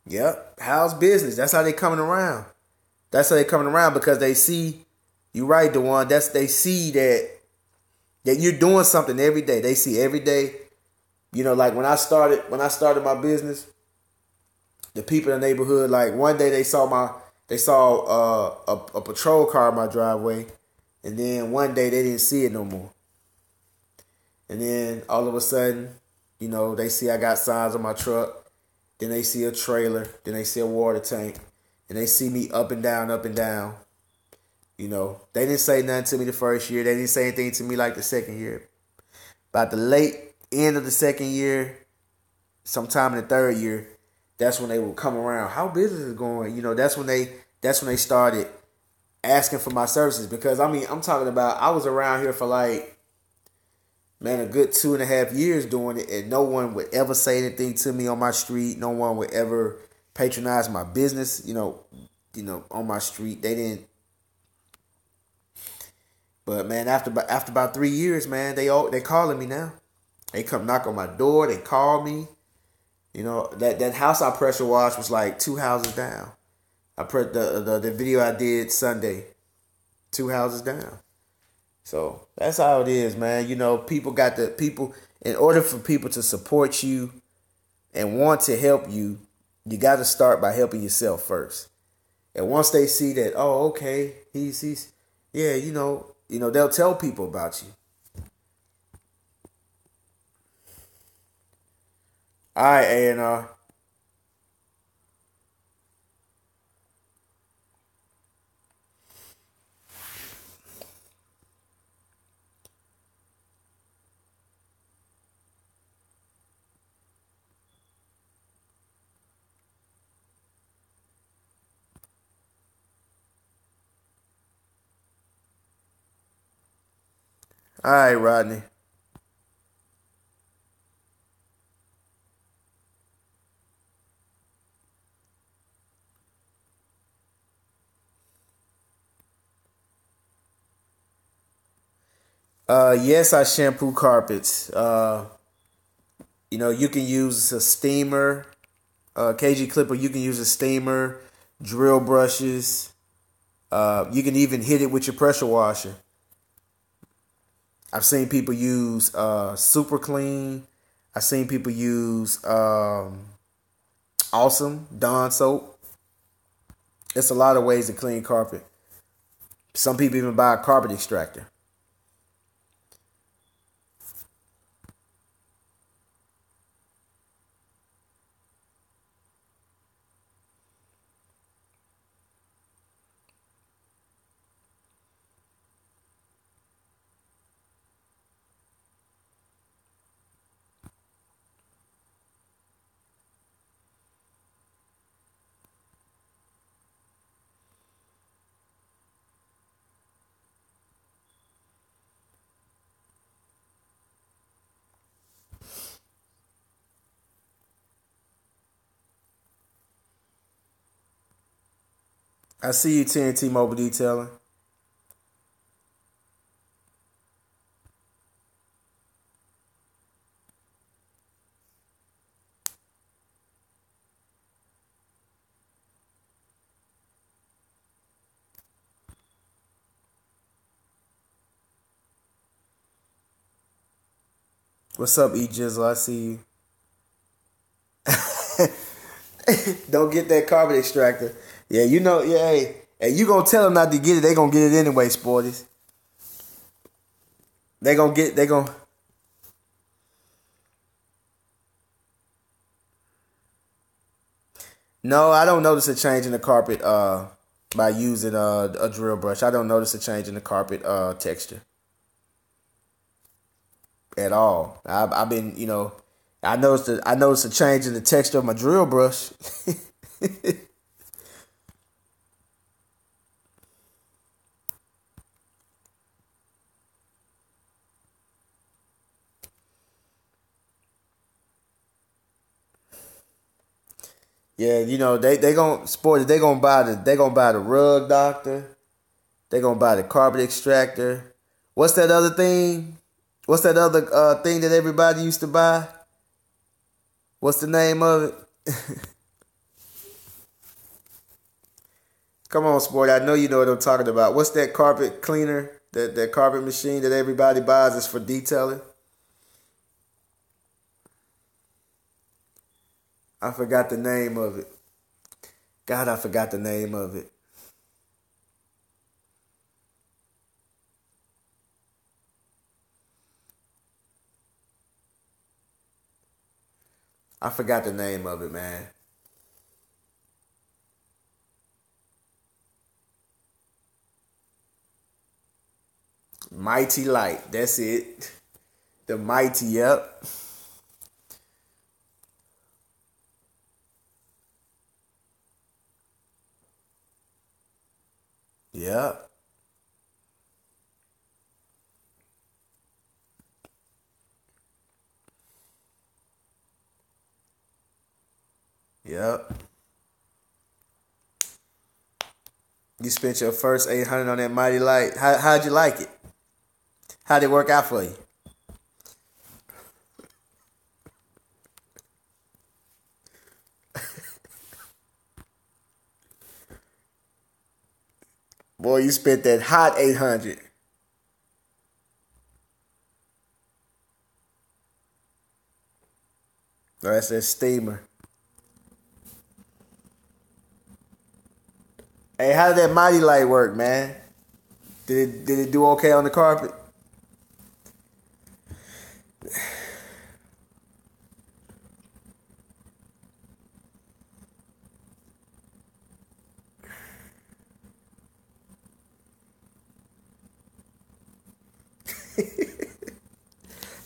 Yep. How's business? That's how they coming around. That's how they coming around because they see you right, Dewan. They see that you're doing something every day. They see every day. Like when I started my business, the people in the neighborhood, like one day they saw a patrol car in my driveway, and then one day they didn't see it no more. And then all of a sudden, they see I got signs on my truck. Then they see a trailer. Then they see a water tank. And they see me up and down, up and down. They didn't say nothing to me the first year. They didn't say anything to me like the second year. About the late end of the second year, sometime in the third year, that's when they would come around. How business is going? That's when they started asking for my services. Because I'm talking about I was around here for like, man, a good 2.5 years doing it, and no one would ever say anything to me on my street. No one would ever patronize my business. On my street, they didn't. But man, after about 3 years, man, they calling me now. They come knock on my door. They call me. That house I pressure washed was like 2 houses down. The video I did Sunday, 2 houses down. So that's how it is, man. People. In order for people to support you and want to help you, you got to start by helping yourself first. And once they see that, oh, okay, he's yeah, they'll tell people about you. All right, A&R. All right, Rodney. Yes, I shampoo carpets. You can use a steamer, KG clipper. You can use a steamer, drill brushes. You can even hit it with your pressure washer. I've seen people use Super Clean. I've seen people use Awesome Dawn soap. It's a lot of ways to clean carpet. Some people even buy a carpet extractor. I see you, TNT Mobile Detailing. What's up, E Jizzle? I see you. Don't get that carpet extractor. Yeah, you know, yeah, hey, you gonna tell them not to get it, they gonna get it anyway, sporties. They gonna. No, I don't notice a change in the carpet by using a drill brush. I don't notice a change in the carpet texture at all. I've been, I noticed a change in the texture of my drill brush. Yeah, they gonna sport it. They gonna buy the rug doctor. They gonna buy the carpet extractor. What's that other thing? What's that other thing that everybody used to buy? What's the name of it? Come on, sport. I know you know what I'm talking about. What's that carpet cleaner? That carpet machine that everybody buys is for detailing. I forgot the name of it. God, I forgot the name of it. I forgot the name of it, man. Mighty Light. That's it. The Mighty, yep. Yep. Yep. You spent your first 800 on that Mighty Light. How'd you like it? How'd it work out for you? Boy, you spent that hot 800. Oh, that's that steamer. Hey, how did that Mighty Light work, man? Did it do okay on the carpet?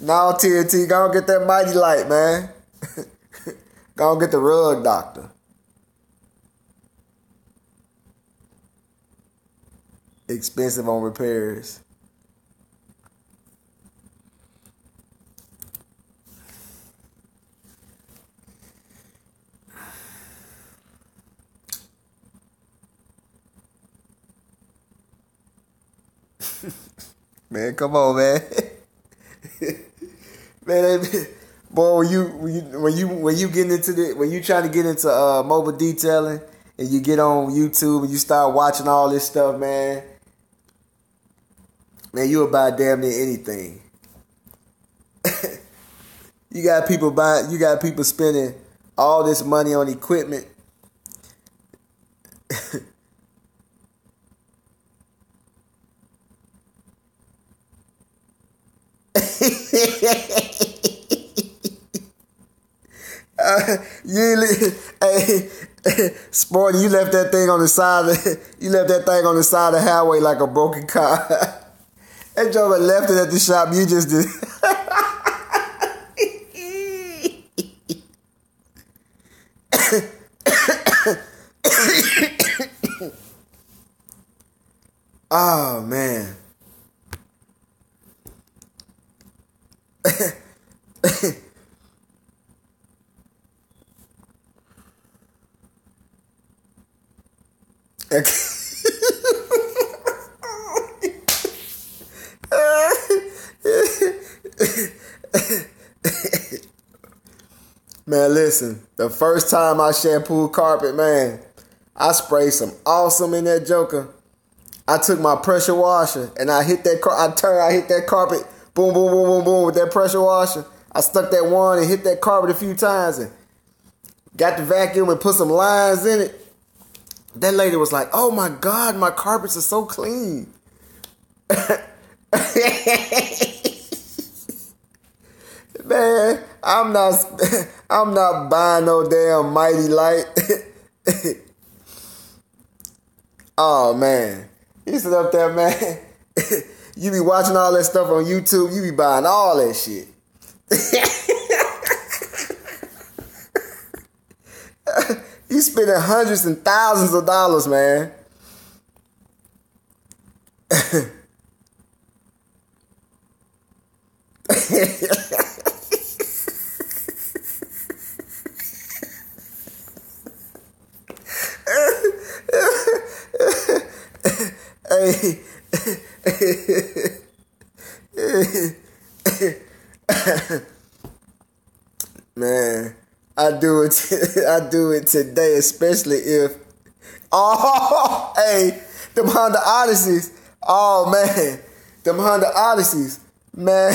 No, TNT, go and get that Mighty Light, man. Go and get the rug doctor. Expensive on repairs. Man, come on, man. Man, boy, when you get into when you trying to get into mobile detailing and you get on YouTube and you start watching all this stuff, man, you'll buy damn near anything. You got people spending all this money on equipment. Hey, Sporty, you left that thing on the side of the highway like a broken car. That joker left it at the shop. You just did. Oh man. Man, listen. The first time I shampooed carpet, man, I sprayed some awesome in that joker. I took my pressure washer and I hit that carpet, boom, boom, boom, boom, boom with that pressure washer. I stuck that one and hit that carpet a few times, and Got the vacuum and put some lines in it. That lady was like, "Oh my God, my carpets are so clean." Man, I'm not buying no damn Mighty Light. Oh man, you sit up there, man. You be watching all that stuff on YouTube. You be buying all that shit. You spending hundreds and thousands of dollars, man. Hey. Man, I do it today, especially if hey, them Honda Odysseys. Oh man, them Honda Odysseys. Man,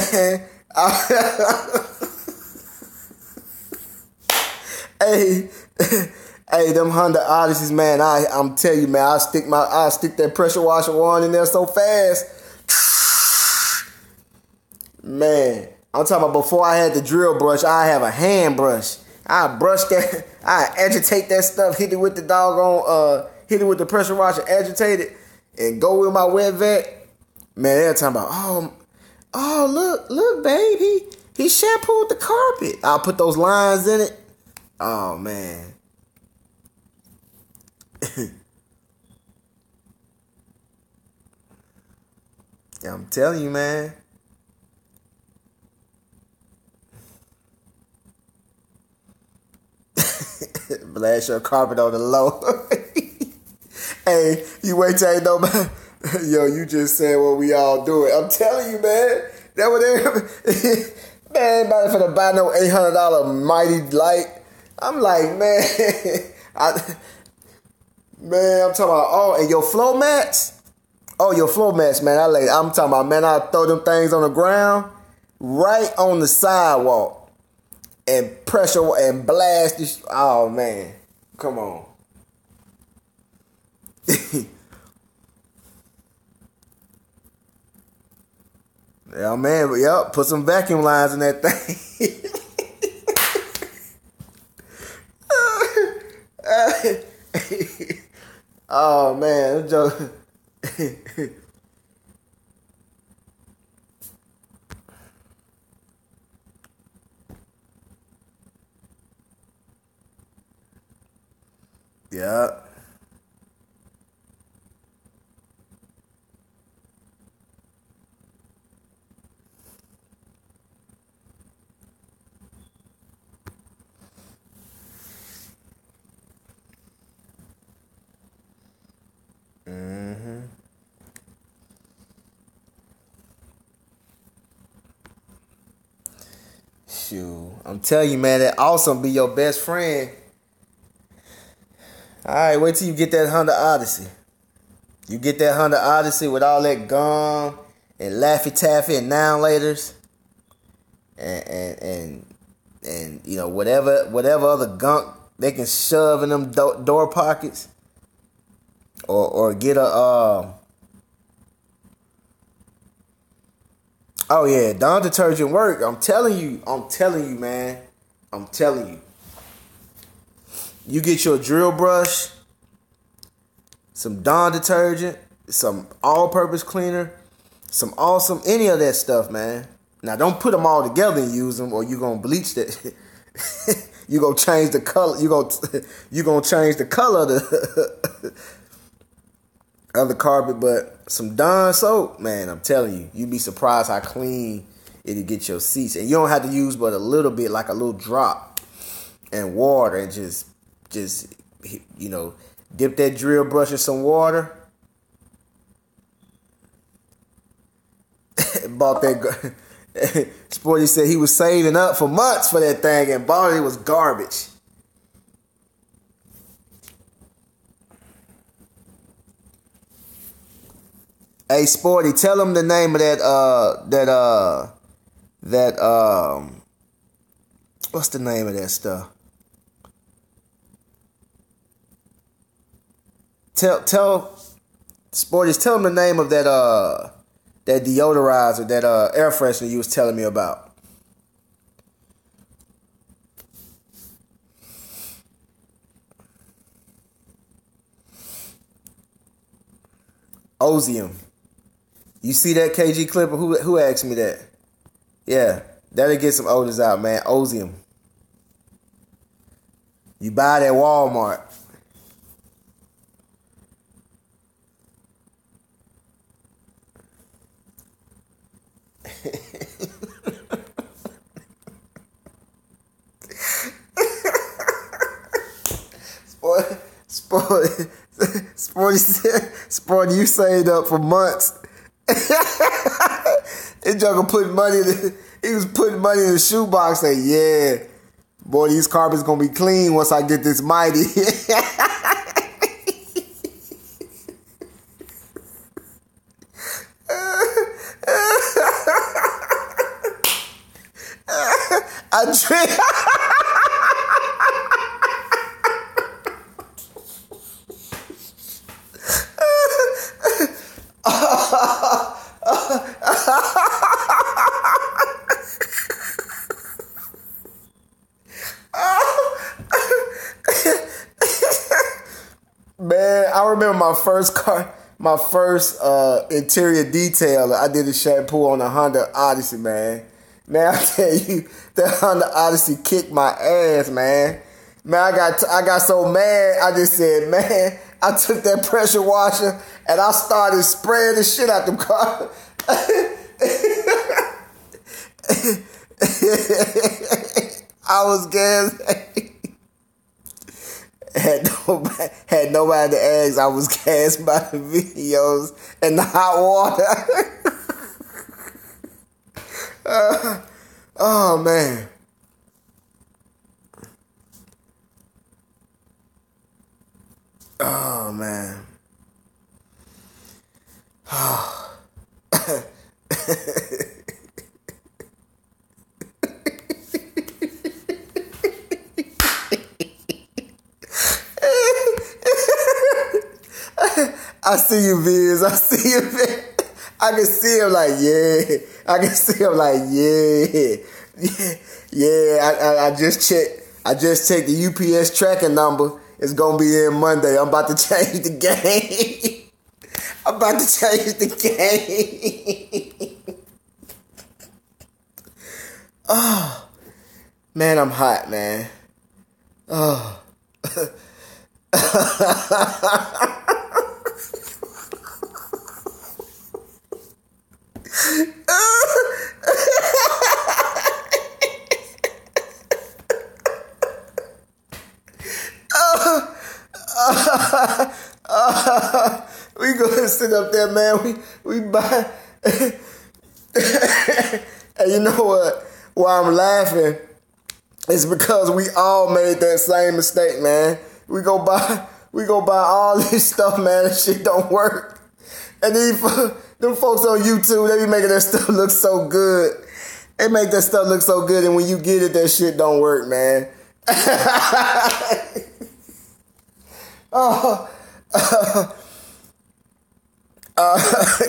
hey, hey, them Honda Odysseys, man. I'm telling you, man. I stick that pressure washer one in there so fast. Man, I'm talking about before I had the drill brush, I have a hand brush. I brush that, I agitate that stuff, hit it with the doggone, hit it with the pressure washer, agitate it, and go with my wet vac. Man, they're talking about, oh, look, baby, he shampooed the carpet. I'll put those lines in it. Oh, man. Yeah, I'm telling you, man. Blast your carpet on the low. Hey, you wait till ain't nobody. Yo, you just said what we all do it. I'm telling you, man. That what they. Man, ain't for to buy no $800 Mighty Light. I'm like, man. Man, I'm talking about, oh, and your floor mats? Oh, your floor mats, man. I'm talking about, man, I throw them things on the ground, right on the sidewalk. And pressure and blast this. Oh man, come on. Yeah, man. But yep, put some vacuum lines in that thing. Oh man, I'm joking. Yeah. Shoot, I'm telling you, man, that awesome be your best friend. All right, wait till you get that Honda Odyssey. You get that Honda Odyssey with all that gum and Laffy Taffy and Now Laters and you know whatever other gunk they can shove in them door pockets, or get a oh yeah, Dawn detergent work. I'm telling you, man. I'm telling you. You get your drill brush, some Dawn detergent, some all-purpose cleaner, some awesome, any of that stuff, man. Now, don't put them all together and use them, or you're going to bleach that. You're going to change the color. You're going to change the color of the carpet, but some Dawn soap, man, I'm telling you, you'd be surprised how clean it'll get your seats. And you don't have to use but a little bit, like a little drop, and water, and just you know, dip that drill brush in some water. Bought that. Sporty said he was saving up for months for that thing and bought it. It was garbage. Hey, Sporty, tell him the name of that what's the name of that stuff? Tell Sporties, tell them the name of that deodorizer, that air freshener you was telling me about. Ozium. You see that, KG Clipper? Who asked me that? Yeah, that'll get some odors out, man. Ozium. You buy it at Walmart. Sporty, you saved up for months. This jugger put money he was putting money in the shoebox, saying, yeah, boy, these carpets gonna be clean once I get this mighty. I drink. Man, I remember my first interior detail. I did a shampoo on a Honda Odyssey, man. Man, I tell you, that Honda Odyssey kicked my ass, man. Man, I got so mad, I just said, man, I took that pressure washer and I started spraying the shit out the car. I was gas. Had nobody to ask. I was gassed by the videos and the hot water. Oh man. Oh man. I see you, Viz. I see you, Viz. I can see him like, yeah. I can see him like, yeah. Yeah. I just checked. I just checked the UPS tracking number. It's gonna be in Monday. I'm about to change the game. I'm about to change the game. Oh, man, I'm hot, man. Oh. We gonna sit up there, man. We buy. And you know what? Why I'm laughing is because we all made that same mistake, man. We go buy all this stuff, man. That shit don't work. And then them folks on YouTube, they be making that stuff look so good. They make that stuff look so good, and when you get it, that shit don't work, man.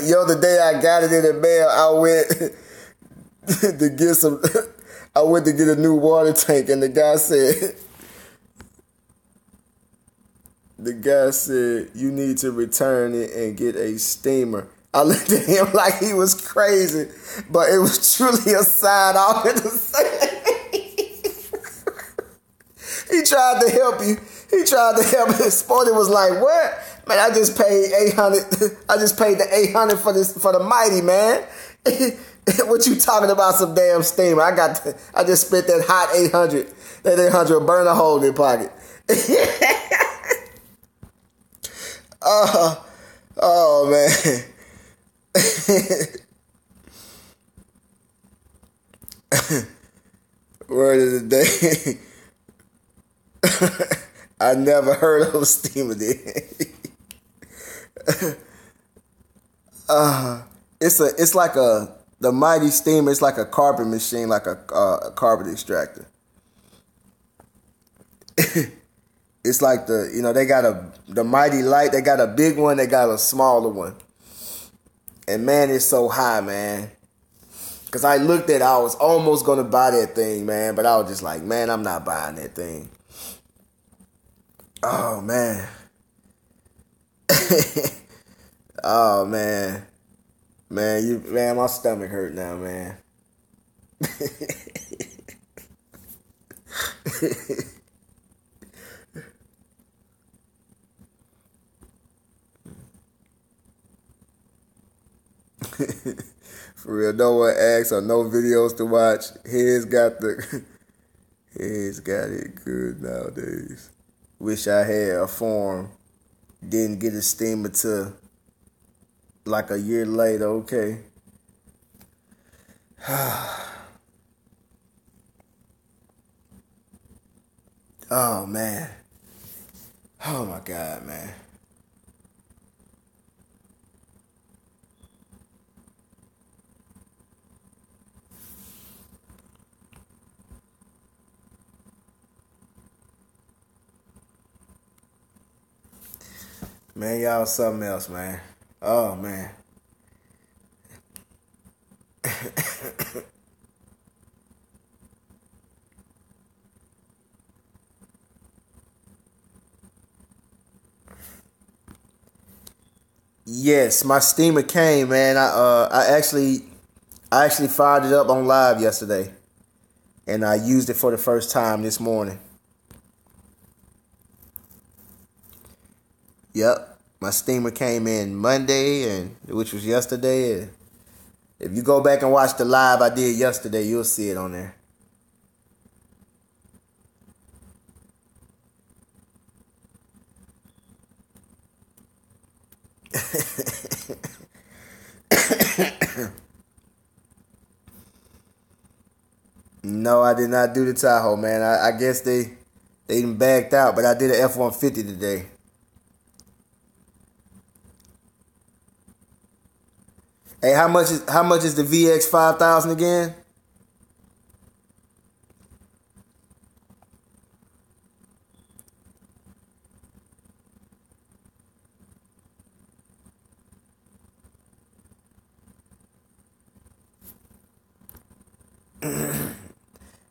Yo, the day I got it in the mail, I went to get some. I went to get a new water tank, and the guy said, you need to return it and get a steamer. I looked at him like he was crazy, but it was truly a sign off in the sand. He tried to help you. He tried to help me. Sporty was like, what? Man, I just paid $800. I just paid the $800 for the mighty, man. What you talking about, some damn steamer? I just spent that hot $800. That $800 burn a hole in your pocket. Oh man. Word of the day. I never heard of a steamer then. It's like the mighty steamer. It's like a carpet machine, like a carpet extractor. It's like they got the Mighty Light. They got a big one. They got a smaller one. And man, it's so high, man. Cause I looked at it, I was almost gonna buy that thing, man. But I was just like, man, I'm not buying that thing. Oh man. Oh man. Man, my stomach hurt now, man. For real, no one asks or no videos to watch. Heads got it good nowadays. Wish I had a form. Didn't get a steamer till like a year later. Okay. Oh man. Oh my God, man. Man, y'all something else, man. Oh, man. Yes, my steamer came, man. I actually fired it up on live yesterday, and I used it for the first time this morning. Yep, my steamer came in Monday, which was yesterday. And if you go back and watch the live I did yesterday, you'll see it on there. No, I did not do the Tahoe, man. I guess they even backed out, but I did an F-150 today. Hey, how much is the VX 5000 again?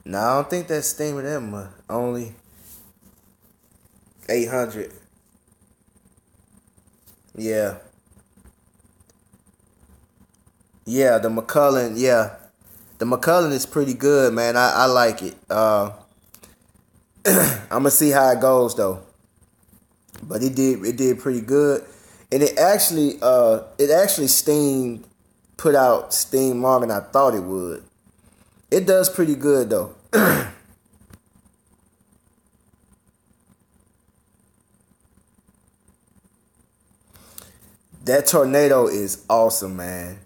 No, I don't think that's steaming that much. Only 800. Yeah. Yeah, the McCullen, yeah. The McCullen is pretty good, man. I like it. I'm gonna see how it goes though. But it did pretty good. And it actually put out steam longer than I thought it would. It does pretty good though. That Tornado is awesome, man.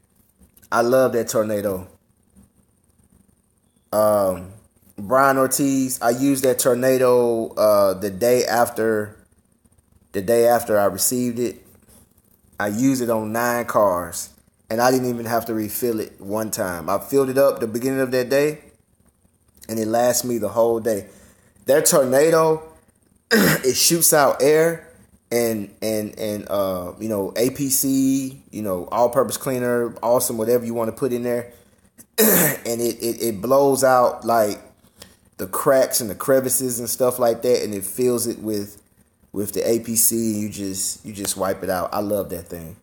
I love that Tornado. Brian Ortiz, I used that Tornado the day after I received it. I used it on 9 cars, and I didn't even have to refill it one time. I filled it up the beginning of that day, and it lasts me the whole day. That Tornado, it shoots out air and APC, all-purpose cleaner, awesome, whatever you want to put in there, and it blows out like the cracks and the crevices and stuff like that, and it fills it with the APC. You just wipe it out. I love that thing.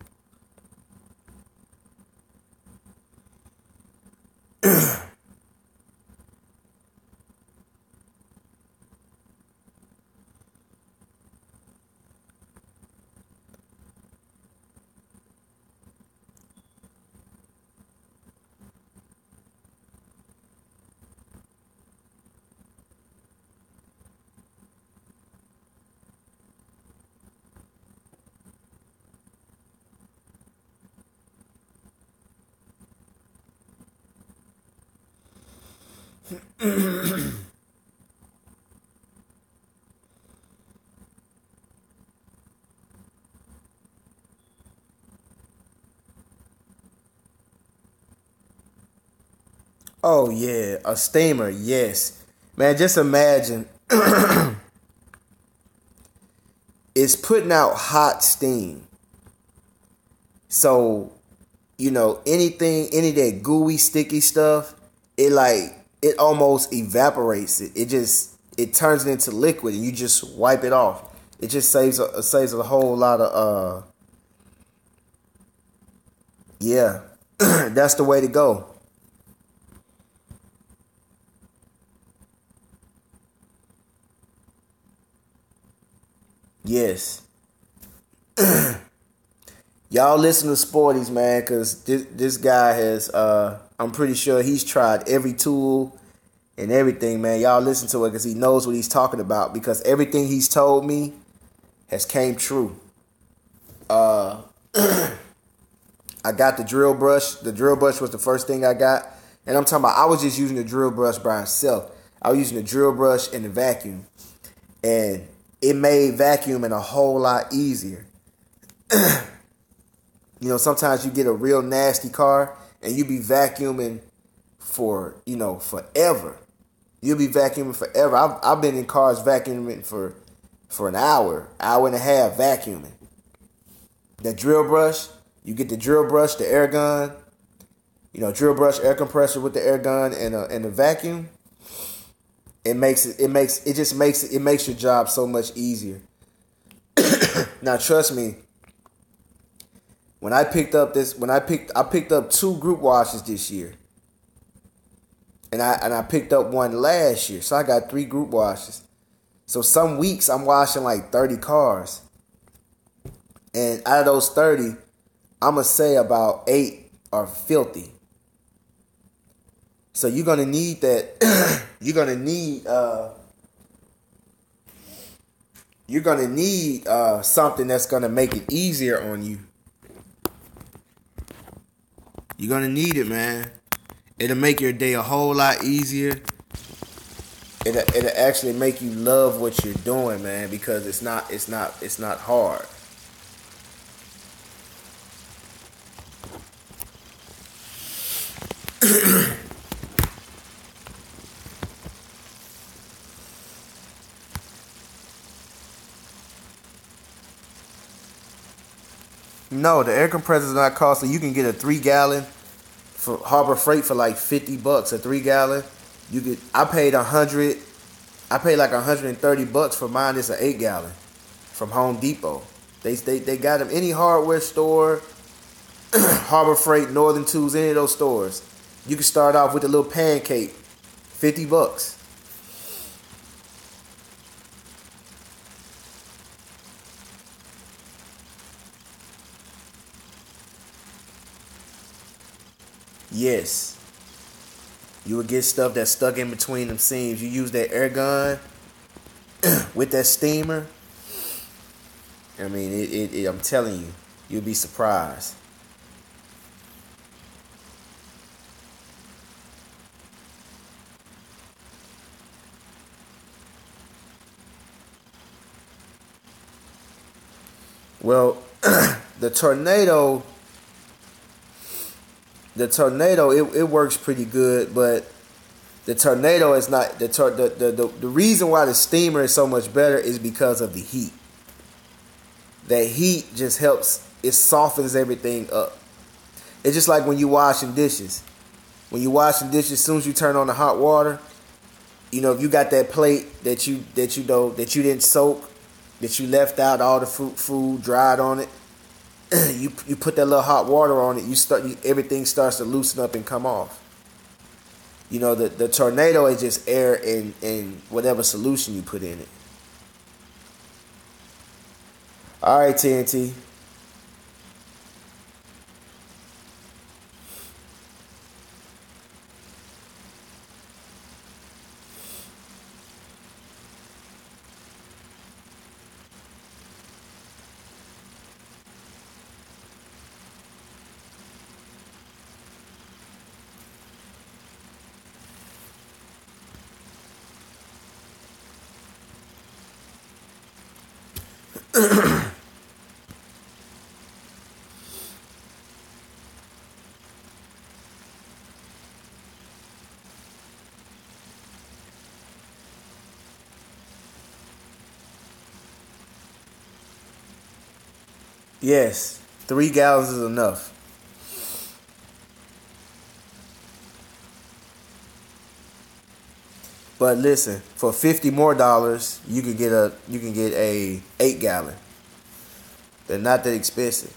Oh yeah, a steamer, yes. Man, just imagine it's putting out hot steam. So, you know, any of that gooey, sticky stuff, it almost evaporates it. It turns it into liquid, and you just wipe it off. It just saves a whole lot of yeah. That's the way to go. Yes. Y'all listen to Sporties, man, because this guy has, I'm pretty sure he's tried every tool and everything, man. Y'all listen to it because he knows what he's talking about, because everything he's told me has came true. I got the drill brush. The drill brush was the first thing I got. And I'm talking about, I was just using the drill brush by itself. I was using the drill brush and the vacuum. And it made vacuuming a whole lot easier. You know, sometimes you get a real nasty car and you be vacuuming for, forever. You'll be vacuuming forever. I've been in cars vacuuming for an hour and a half vacuuming. The drill brush, you get the drill brush, the air gun, drill brush, air compressor with the air gun and the vacuum. It makes your job so much easier. Now trust me, I picked up 2 group washes this year. And I picked up one last year. So I got 3 group washes. So some weeks I'm washing like 30 cars. And out of those 30, I'm going to say about 8 are filthy. So you're going to need that. You're going to need something that's going to make it easier on you. You're going to need it, man. It'll make your day a whole lot easier. It'll actually make you love what you're doing, man, because it's not hard. No, the air compressor is not costly. You can get a 3-gallon for Harbor Freight for like $50 a 3-gallon. I paid like $130 for mine. It's an 8-gallon from Home Depot. They got them any hardware store, Harbor Freight, Northern Tools, any of those stores. You can start off with a little pancake, $50. Yes. You would get stuff that's stuck in between them seams. You use that air gun with that steamer. I mean, I'm telling you, you'll be surprised. Well, the tornado, it works pretty good, but the tornado is not the reason why the steamer is so much better is because of the heat. That heat just helps, it softens everything up. It's just like when you washing dishes. When you washing dishes, as soon as you turn on the hot water, if you got that plate that you didn't soak, that you left out all the food dried on it, you put that little hot water on it, everything starts to loosen up and come off. The tornado is just air and whatever solution you put in it. All right, TNT. Yes, 3 gallons is enough. But listen, for $50 more, you can get a 8 gallon. They're not that expensive.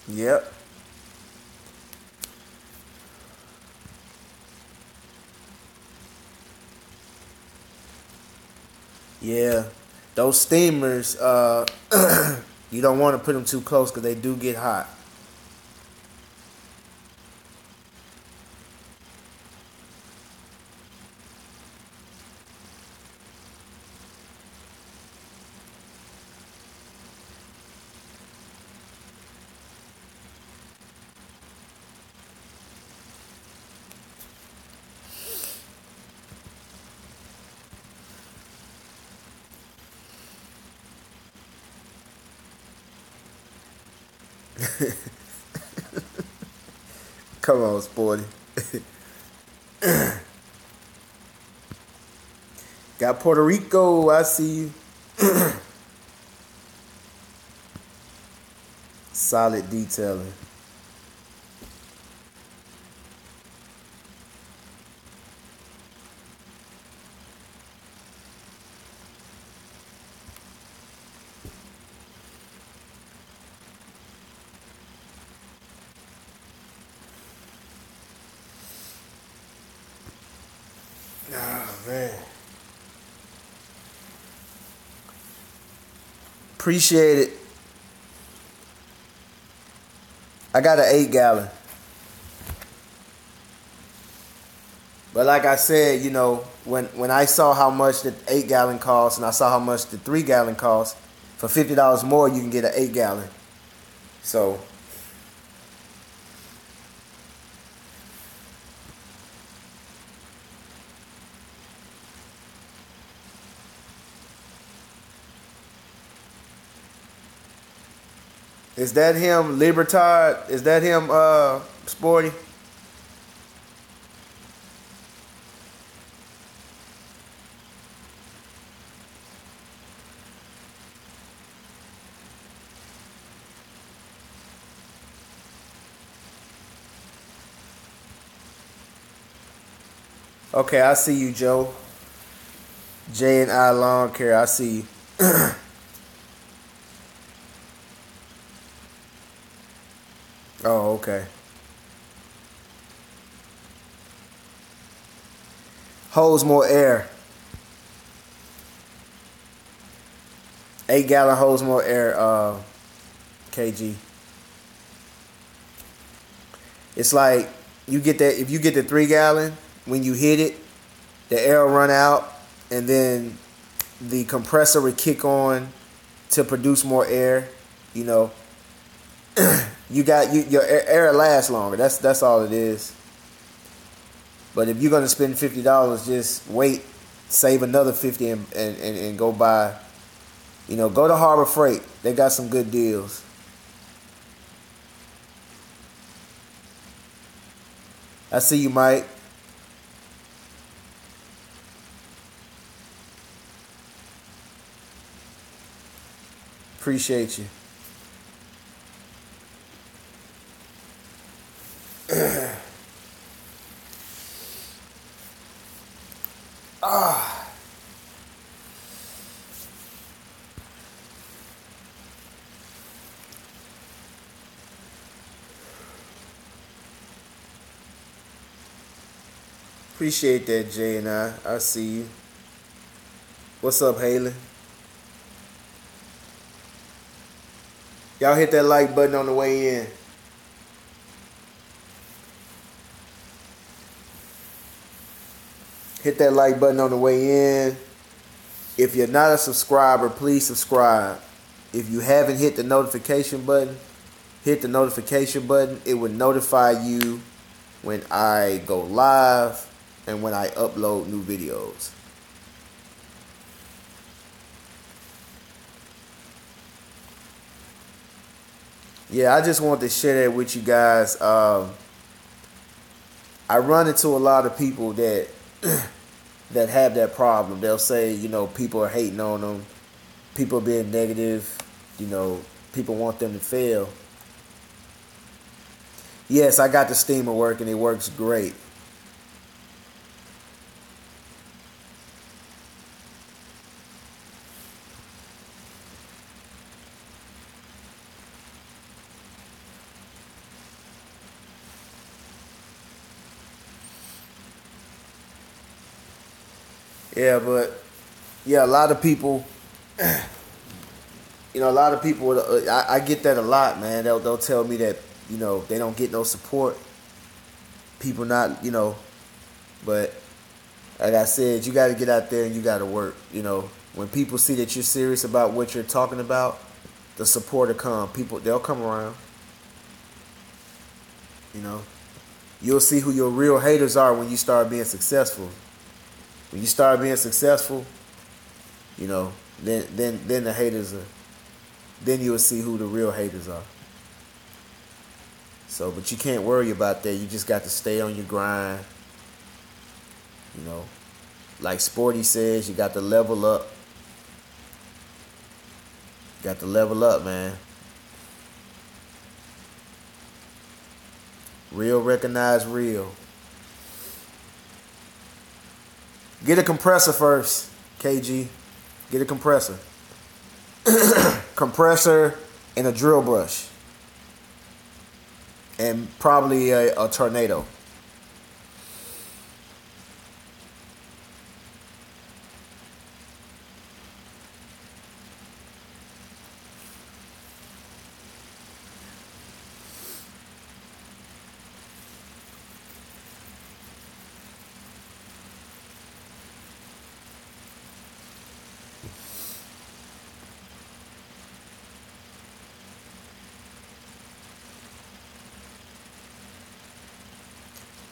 Yep. Yeah. Those steamers, you don't want to put them too close because they do get hot. Come on, Sporty. Got Puerto Rico. I see you. Solid detailing. Oh, man. Appreciate it. I got an 8 gallon. But like I said, when I saw how much the 8 gallon costs and I saw how much the 3 gallon costs, for $50 more you can get an 8 gallon. So is that him, Libertad? Is that him, Sporty? Okay, I see you, Joe. J and I Lawn Care. I see you. Oh, okay. Holds more air. 8 gallon holds more air, KG. It's like you get that if you get the 3 gallon, when you hit it, the air will run out and then the compressor will kick on to produce more air. You know, your air lasts longer. That's all it is. But if you're gonna spend $50, just wait, save another 50 and go buy. Go to Harbor Freight. They got some good deals. I see you, Mike. Appreciate you. Appreciate that, Jay and I see you. What's up, Haley? Y'all hit that like button on the way in. Hit that like button on the way in. If you're not a subscriber, please subscribe. If you haven't hit the notification button, hit the notification button. It would notify you when I go live and when I upload new videos. Yeah, I just wanted to share that with you guys. I run into a lot of people that that have that problem. They'll say, people are hating on them, people are being negative, people want them to fail. Yes, I got the steamer working. It works great. Yeah, but yeah, a lot of people, I get that a lot, man. They'll tell me that, they don't get no support. People not, but like I said, you got to get out there and you got to work. When people see that you're serious about what you're talking about, the support will come. They'll come around. You'll see who your real haters are when you start being successful. When you start being successful, then the haters are. Then you'll see who the real haters are. So, but you can't worry about that. You just got to stay on your grind. Like Sporty says, you got to level up. You got to level up, man. Real recognize real. Get a compressor first, KG. Get a compressor. Compressor and a drill brush. And probably a tornado.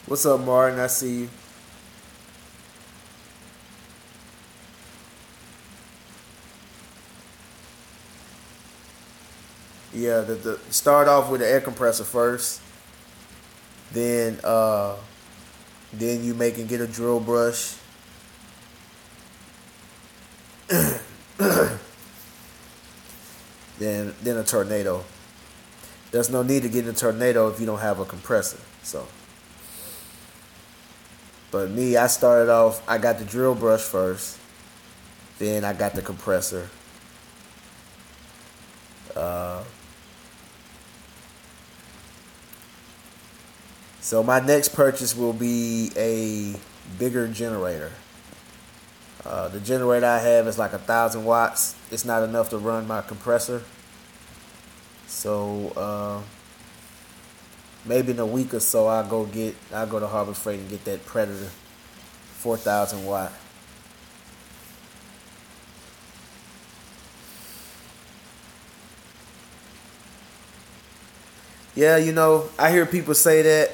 What's up, Martin? I see you. Yeah, the start off with the air compressor first. Then you make and get a drill brush. then a tornado. There's no need to get a tornado if you don't have a compressor. So. But me, I started off, I got the drill brush first. Then I got the compressor. So my next purchase will be a bigger generator. The generator I have is like 1,000 watts. It's not enough to run my compressor. So maybe in a week or so I'll go to Harbor Freight and get that Predator 4,000 watt. Yeah, I hear people say that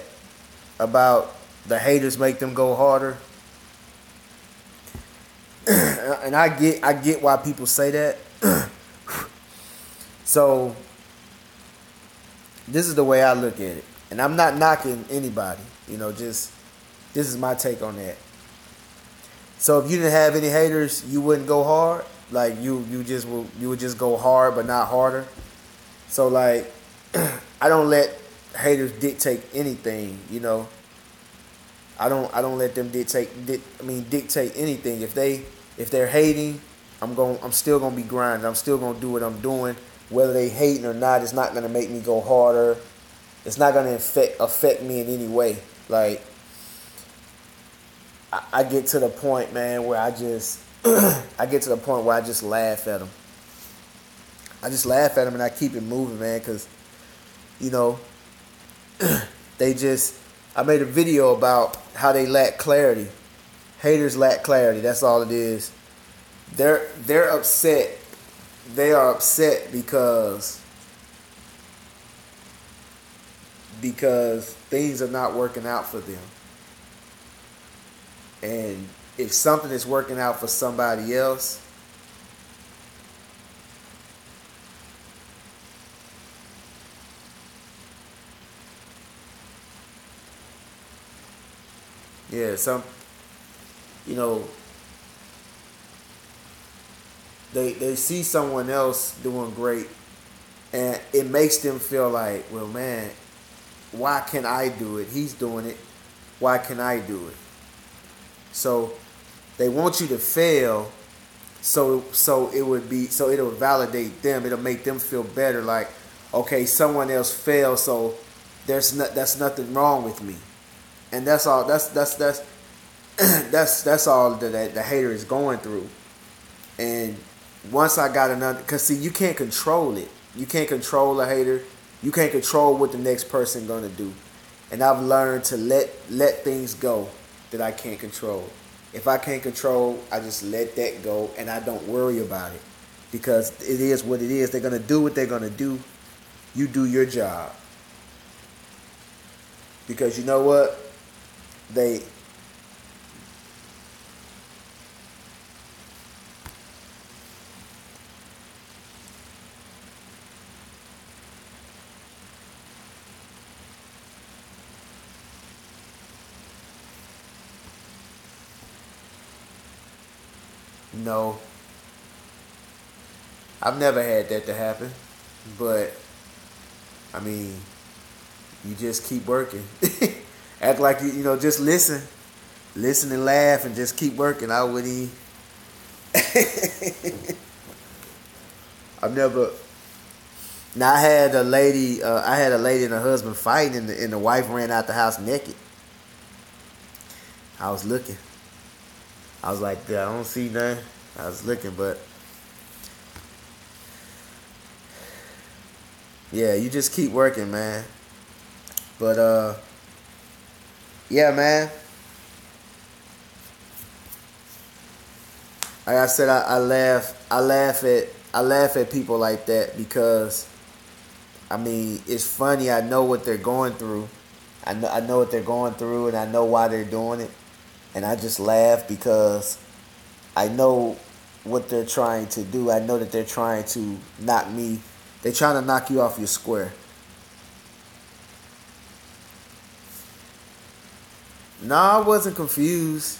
about the haters make them go harder. And I get why people say that. So this is the way I look at it. And I'm not knocking anybody, just this is my take on that. So if you didn't have any haters, you wouldn't go hard. Like you would just go hard but not harder. So like I don't let haters dictate anything, I don't let them dictate anything. If they're hating, I'm still gonna be grinding. I'm still gonna do what I'm doing. Whether they hating or not, it's not gonna make me go harder. It's not gonna affect me in any way. Like I get to the point, man, where I just I just laugh at them. I just laugh at them and I keep it moving, man, because I made a video about how they lack clarity. Haters lack clarity. That's all it is. They're upset. They are upset because because things are not working out for them. And if something is working out for somebody else, yeah, you know, they see someone else doing great, and it makes them feel like, well, man, why can I do it? He's doing it. Why can I do it? So they want you to fail, so it'll validate them. It'll make them feel better. Like, okay, someone else failed, so that's nothing wrong with me, and that's all. That's that's all that the hater is going through. And once I got another, cause see, you can't control it. You can't control a hater. You can't control what the next person gonna do. And I've learned to let things go that I can't control. If I can't control, I just let that go and I don't worry about it. Because it is what it is. They're gonna do what they're gonna do. You do your job. Because you know what? No, I've never had that to happen. But I mean, you just keep working. Act like just listen and laugh, and just keep working. I wouldn't even. I've never. Now I had a lady. I had a lady and her husband fighting, and the wife ran out the house naked. I was looking. I was like, I don't see nothing. I was looking, but yeah, you just keep working, man. But yeah, man. Like I said, I laugh at people like that because, I mean, it's funny. I know what they're going through. I know what they're going through, and I know why they're doing it. And I just laugh because I know what they're trying to do. I know that they're trying to knock me. They're trying to knock you off your square. No, I wasn't confused.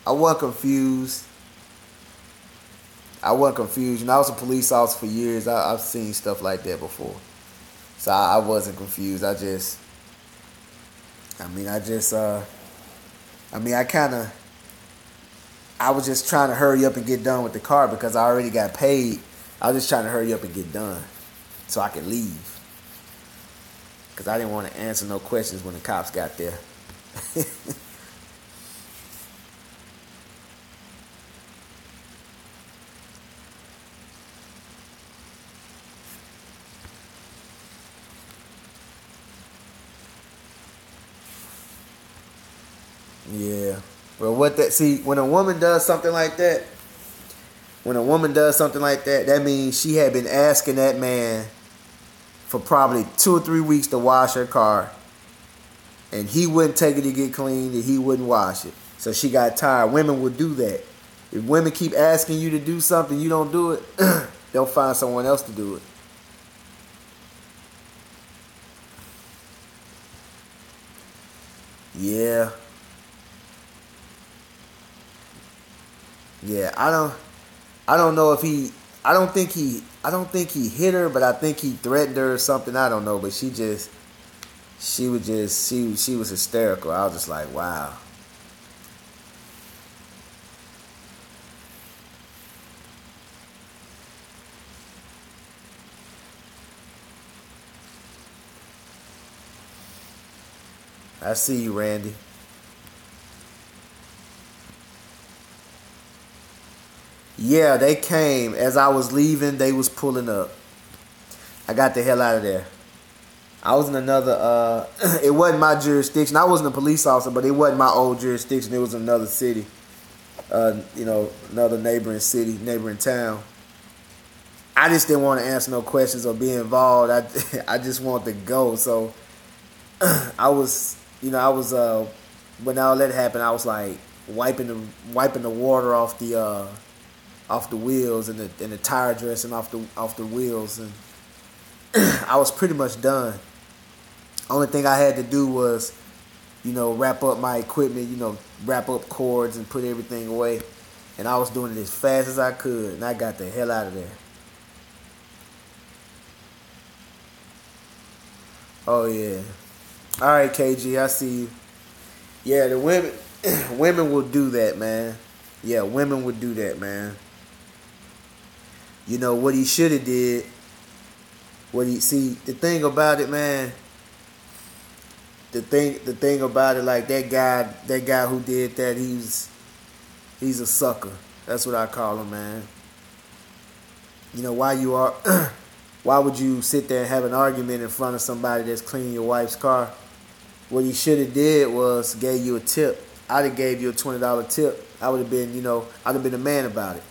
I wasn't confused. I wasn't confused. I was a police officer for years. I've seen stuff like that before. So I wasn't confused. I was just trying to hurry up and get done with the car because I already got paid. I was just trying to hurry up and get done so I could leave. Because I didn't want to answer no questions when the cops got there. Yeah. Well, when a woman does something like that, that means she had been asking that man for probably 2 or 3 weeks to wash her car. And he wouldn't take it to get cleaned, and he wouldn't wash it. So she got tired. Women will do that. If women keep asking you to do something, you don't do it, they'll find someone else to do it. Yeah. Yeah, I don't know if I don't think he hit her, but I think he threatened her or something. I don't know, but she was hysterical. I was just like, wow. I see you, Randy. Yeah, they came. As I was leaving, they was pulling up. I got the hell out of there. I was in another, it wasn't my jurisdiction. I wasn't a police officer, but it wasn't my old jurisdiction. It was another city. Another neighboring city, neighboring town. I just didn't want to answer no questions or be involved. I just wanted to go. So I was, when all that happened, I was like wiping the water off the wheels and the tire dressing off the wheels, and I was pretty much done. Only thing I had to do was, wrap up my equipment, wrap up cords and put everything away. And I was doing it as fast as I could, and I got the hell out of there. Oh yeah. All right, KG, I see you. Yeah, the women, women will do that, man. Yeah, women would do that, man. What he should have did. The thing about it, man. The thing about it, like that guy who did that, he's a sucker. That's what I call him, man. Why would you sit there and have an argument in front of somebody that's cleaning your wife's car? What he should have did was gave you a tip. I'd have gave you a $20 tip. I would have been, I'd have been a man about it.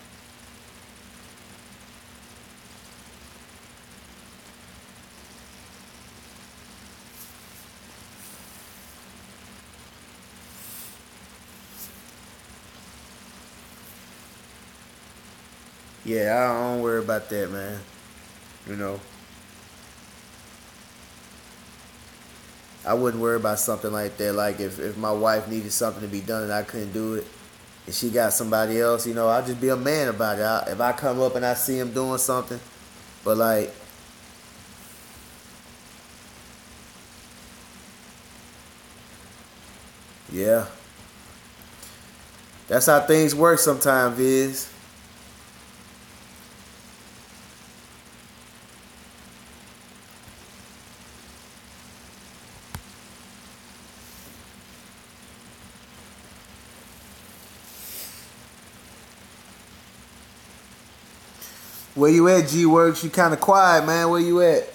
Yeah, I don't worry about that, man. You know, I wouldn't worry about something like that. Like if my wife needed something to be done and I couldn't do it, and she got somebody else, I'll just be a man about it. If I come up and I see him doing something, but like, yeah, that's how things work sometimes, is. Where you at, G Works? You kind of quiet, man. Where you at?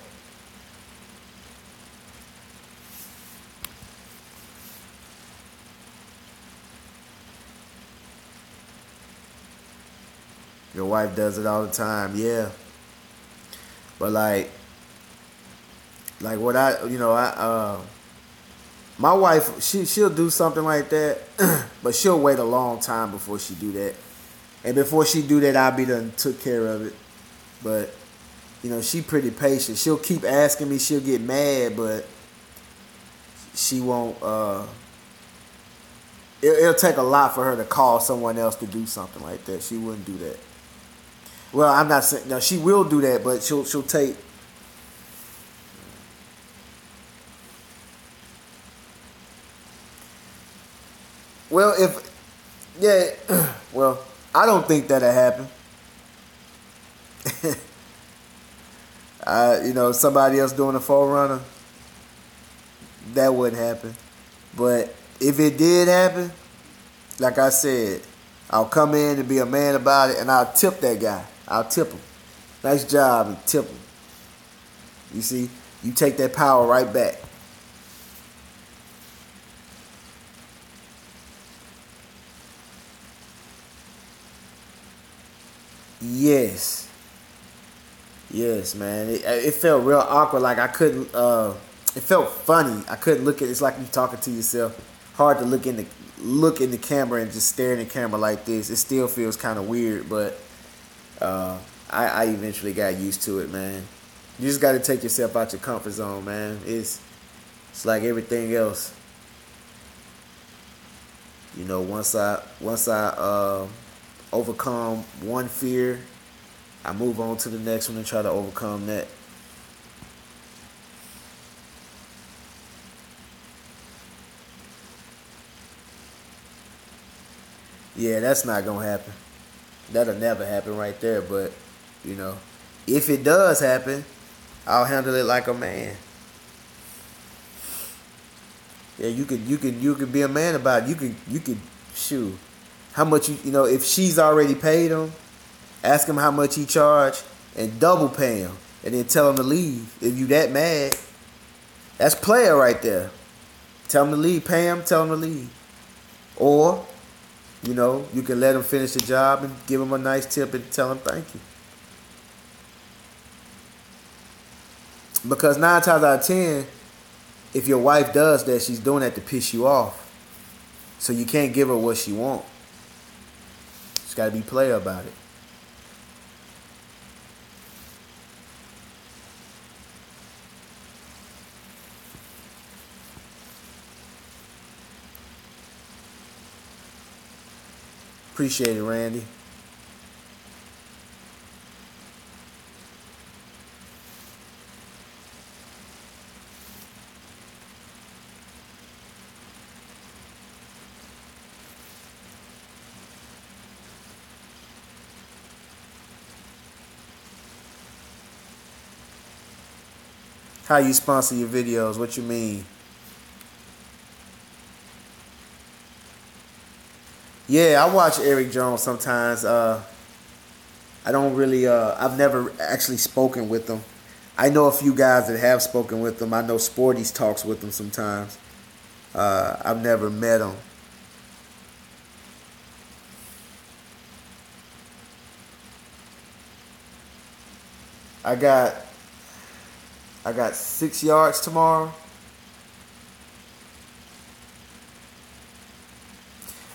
Your wife does it all the time, yeah. But like what my wife, she'll do something like that, but she'll wait a long time before she do that. And before she do that, I'll be done took care of it. But she pretty patient. She'll keep asking me. She'll get mad, but she won't. It'll take a lot for her to call someone else to do something like that. She wouldn't do that. Well, I'm not saying no. She will do that, but she'll take. Well, well, I don't think that'll happen. Somebody else doing a forerunner, that wouldn't happen. But if it did happen, like I said, I'll come in and be a man about it, and I'll tip that guy. I'll tip him. Nice job, and tip him. You see, you take that power right back. Yes. Yes, man. It felt real awkward. Like I couldn't. It felt funny. I couldn't look at. It's like you talking to yourself. Hard to look in the camera and just stare in the camera like this. It still feels kind of weird, but I eventually got used to it, man. You just got to take yourself out your comfort zone, man. It's like everything else. Once I overcome one fear, I move on to the next one and try to overcome that. Yeah, that's not gonna happen. That'll never happen right there. But you know, if it does happen, I'll handle it like a man. Yeah, you could be a man about it. You could shoot. How much if she's already paid him, ask him how much he charged and double pay him, and then tell him to leave. If you that mad, that's player right there. Tell him to leave, pay him, tell him to leave. Or, you can let him finish the job and give him a nice tip and tell him thank you. Because 9 times out of 10, if your wife does that, she's doing that to piss you off. So you can't give her what she wants. She's got to be player about it. Appreciate it, Randy. How you sponsor your videos? What you mean? Yeah, I watch Eric Jones sometimes. I don't really. I've never actually spoken with him. I know a few guys that have spoken with him. I know Sporty's talks with him sometimes. I've never met him. I got I got 6 yards tomorrow.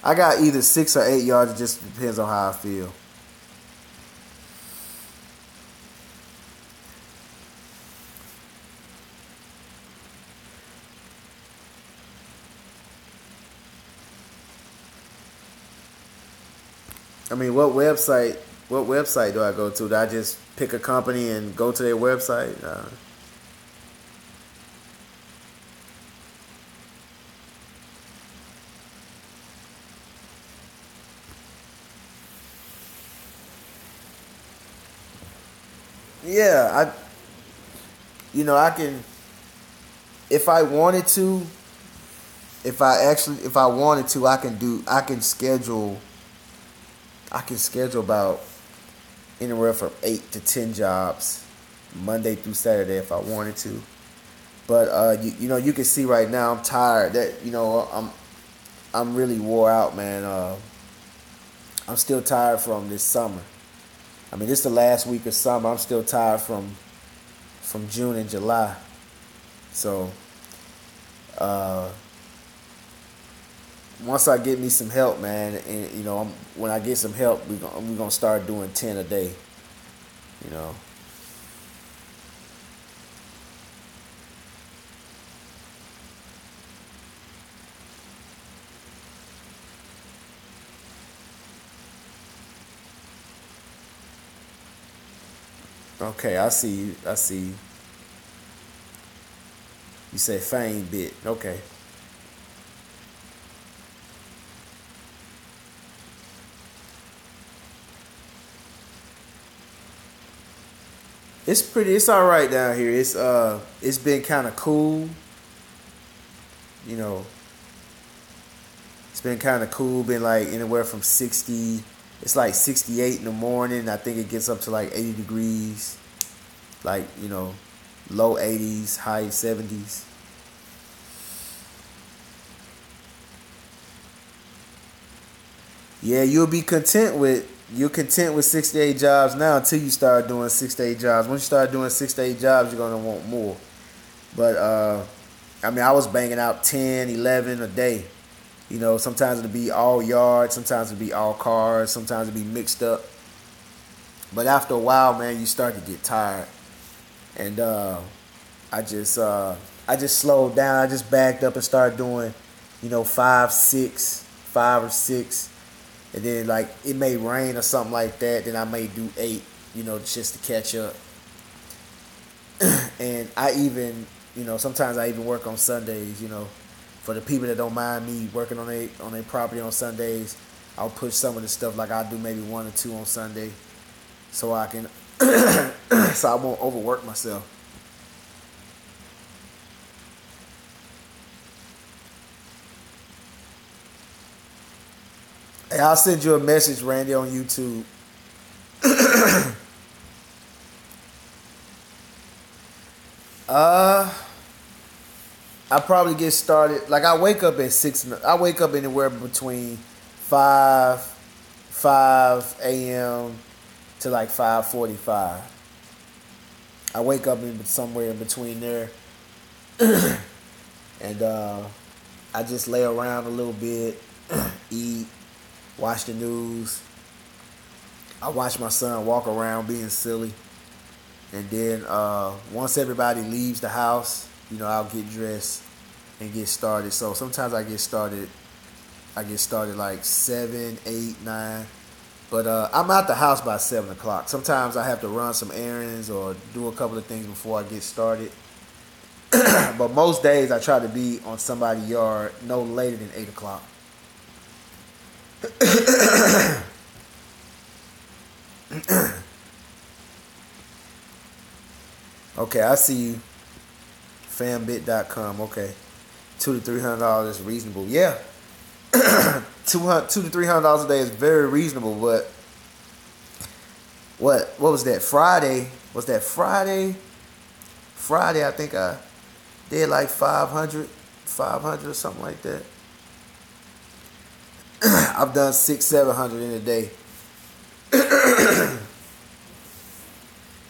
I got either 6 or 8 yards. It just depends on how I feel. I mean, what website? What website do I go to? Do I just pick a company and go to their website? Yeah, I can, if I wanted to, if I wanted to, I can schedule about anywhere from 8 to 10 jobs, Monday through Saturday if I wanted to. But you can see right now I'm tired. I'm really wore out, man. I'm still tired from this summer. I mean, this is the last week of summer. I'm still tired from June and July. So, once I get me some help, man, and when I get some help, we're gonna start doing 10 a day. You know. Okay, I see you. I see you. You say fame bit. Okay. It's all right down here. It's been kind of cool. You know, it's been kind of cool. Been like anywhere from 60. It's like 68 in the morning. I think it gets up to like 80 degrees. Like, low 80s, high 70s. Yeah, you're content with 6 to 8 jobs now until you start doing 6 to 8 jobs. Once you start doing 6 to 8 jobs, you're gonna want more. But I mean, I was banging out 10, 11 a day. Sometimes it'll be all yard, sometimes it'll be all cars, sometimes it'll be mixed up. But after a while, man, you start to get tired. And I just slowed down. I just backed up and started doing, 5 or 6, and then like it may rain or something like that. Then I may do 8, just to catch up. And I even, sometimes I even work on Sundays. For the people that don't mind me working on their property on Sundays, I'll push some of the stuff like I do maybe 1 or 2 on Sunday, so I can, so I won't overwork myself. Hey, I'll send you a message, Randy, on YouTube. uh, I probably get started. Like I wake up at 6. I wake up anywhere between 5 a.m. to like 5:45. I wake up in somewhere in between there. And I just lay around a little bit, eat, watch the news. I watch my son walk around being silly. And then once everybody leaves the house, I'll get dressed and get started. So sometimes I get started like 7, 8, 9. But I'm out the house by 7 o'clock. Sometimes I have to run some errands or do a couple of things before I get started. But most days I try to be on somebody's yard no later than 8 o'clock. Okay, I see you. Fambit.com. Okay, $200 to $300 is reasonable. Yeah, $200 to $300 a day is very reasonable. But what was that Friday? Was that Friday? Friday, I think I did like 500 or something like that. I've done 600-700 in a day.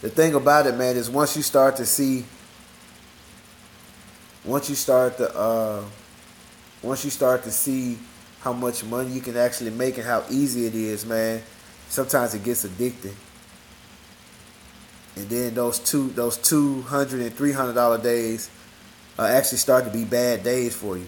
The thing about it, man, is once you start to see how much money you can actually make and how easy it is, man, sometimes it gets addicting. And then those $200 and $300 days actually start to be bad days for you.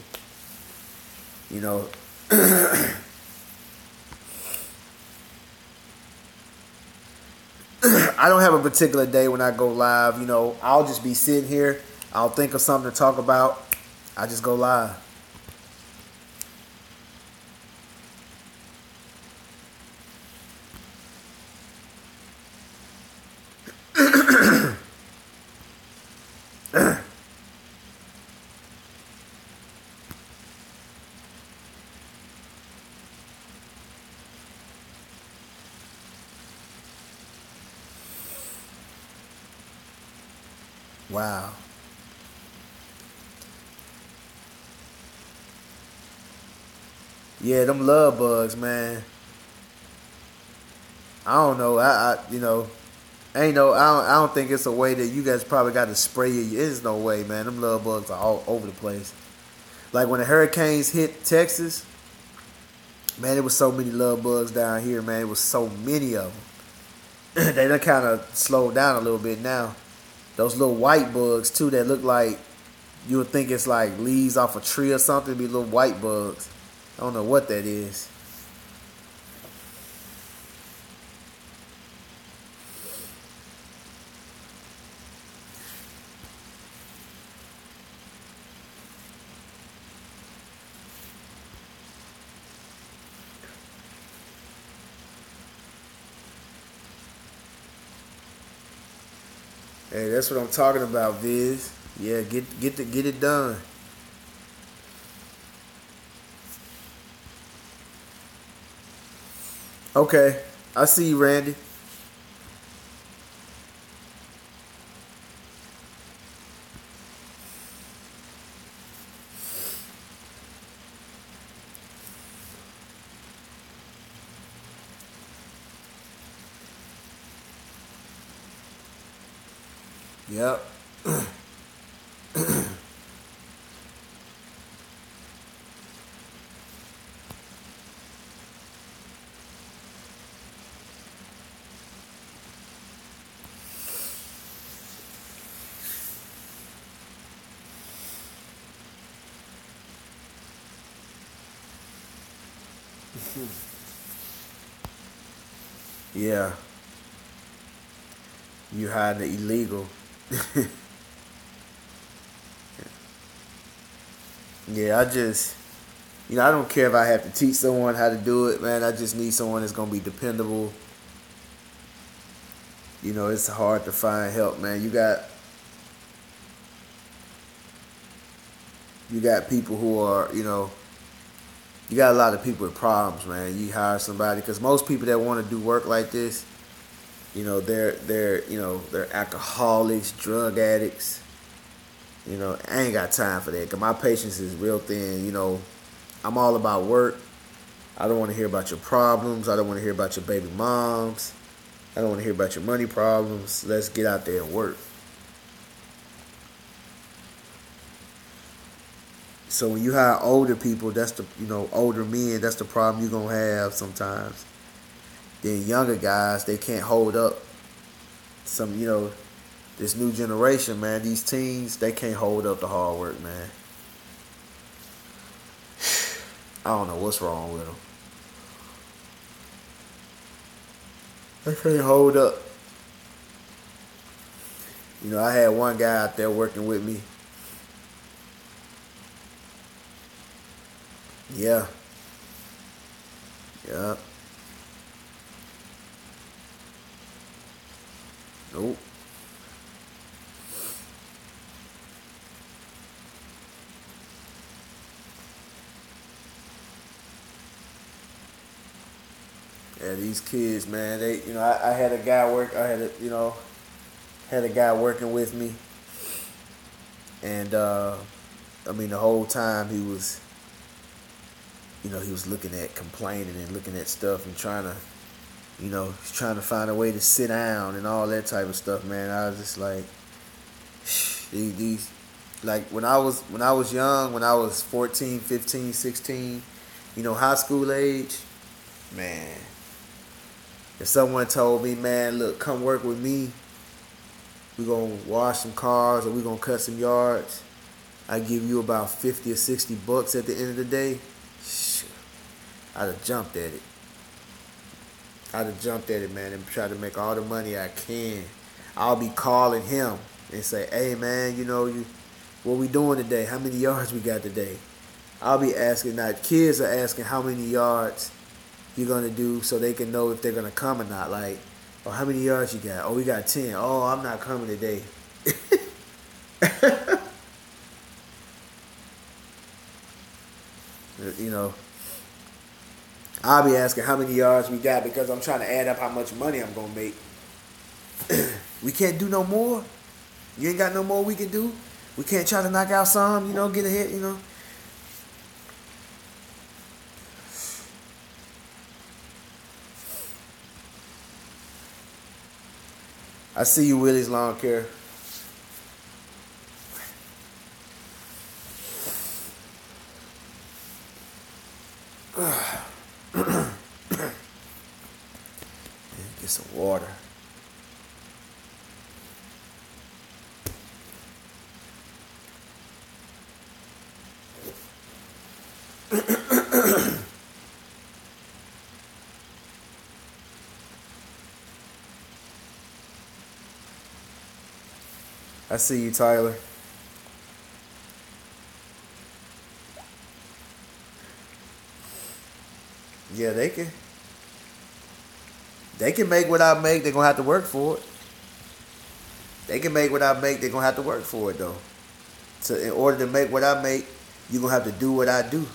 I don't have a particular day when I go live. I'll just be sitting here. I'll think of something to talk about. I just go live. Wow. Yeah, them love bugs, man. I don't know. I don't think it's a way that you guys probably got to spray it. There's no way, man. Them love bugs are all over the place. Like when the hurricanes hit Texas, man, there was so many love bugs down here, man. It was so many of them. They done kind of slowed down a little bit now. Those little white bugs too that look like you would think it's like leaves off a tree or something. Be little white bugs. I don't know what that is. Hey, that's what I'm talking about, Viz. Yeah, get it done. Okay, I see you, Randy. Yep. Yeah. You hiding the illegal. Yeah, I don't care if I have to teach someone how to do it, man. I just need someone that's gonna be dependable. It's hard to find help, man. You got people who are, you got a lot of people with problems, man. You hire somebody because most people that want to do work like this, they're alcoholics, drug addicts. I ain't got time for that because my patience is real thin. I'm all about work. I don't want to hear about your problems. I don't want to hear about your baby moms. I don't want to hear about your money problems. Let's get out there and work. So when you hire older people, that's the older men. That's the problem you're gonna have sometimes. Then younger guys, they can't hold up. Some this new generation, man. These teens, they can't hold up the hard work, man. I don't know what's wrong with them. They can't hold up. I had one guy out there working with me. Yeah. Yeah. Nope. Yeah, these kids, man. They, I had a guy work. I had a, had a guy working with me, and the whole time he was looking at complaining and looking at stuff and trying to, trying to find a way to sit down and all that type of stuff, man. I was just like, these like when I was young, when I was 14, 15, 16, high school age, man. If someone told me, man, look, come work with me, we're going to wash some cars or we're going to cut some yards, I give you about 50 or 60 bucks at the end of the day, I'd have jumped at it. Man, and try to make all the money I can. I'll be calling him and say, hey, man, what we doing today? How many yards we got today? I'll be asking, now kids are asking how many yards you're going to do so they can know if they're going to come or not. Like, oh, how many yards you got? Oh, we got 10. Oh, I'm not coming today. I'll be asking how many yards we got because I'm trying to add up how much money I'm going to make. We can't do no more. You ain't got no more we can do. We can't try to knock out some, get ahead, I see you, Willie's Lawn Care. Get some water. I see you, Tyler. Yeah, they can. They can make what I make. They're gonna have to work for it. They can make what I make. They're gonna have to work for it though. So in order to make what I make, you're gonna have to do what I do.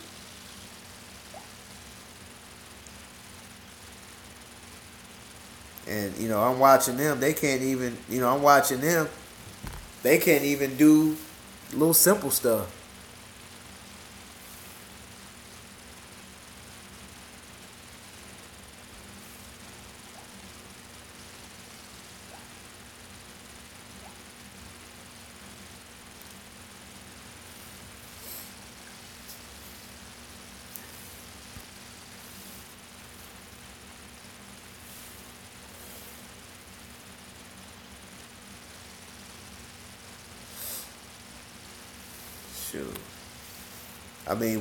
And I'm watching them. They can't even. I'm watching them. They can't even do little simple stuff. Shoot. I mean,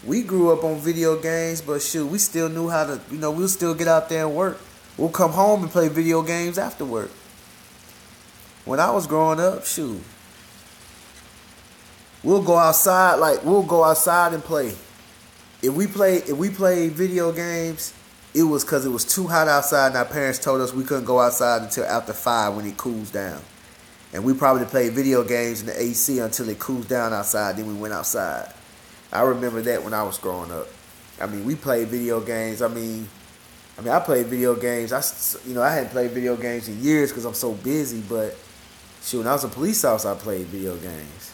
we grew up on video games, but shoot, we still knew how to, we'll still get out there and work. We'll come home and play video games after work. When I was growing up, shoot, we'll go outside and play. If we played video games, it was because it was too hot outside and our parents told us we couldn't go outside until after 5 when it cools down. And we probably played video games in the AC until it cools down outside. Then we went outside. I remember that when I was growing up. I mean, we played video games. I played video games. I hadn't played video games in years because I'm so busy. But shoot, when I was a police officer, I played video games.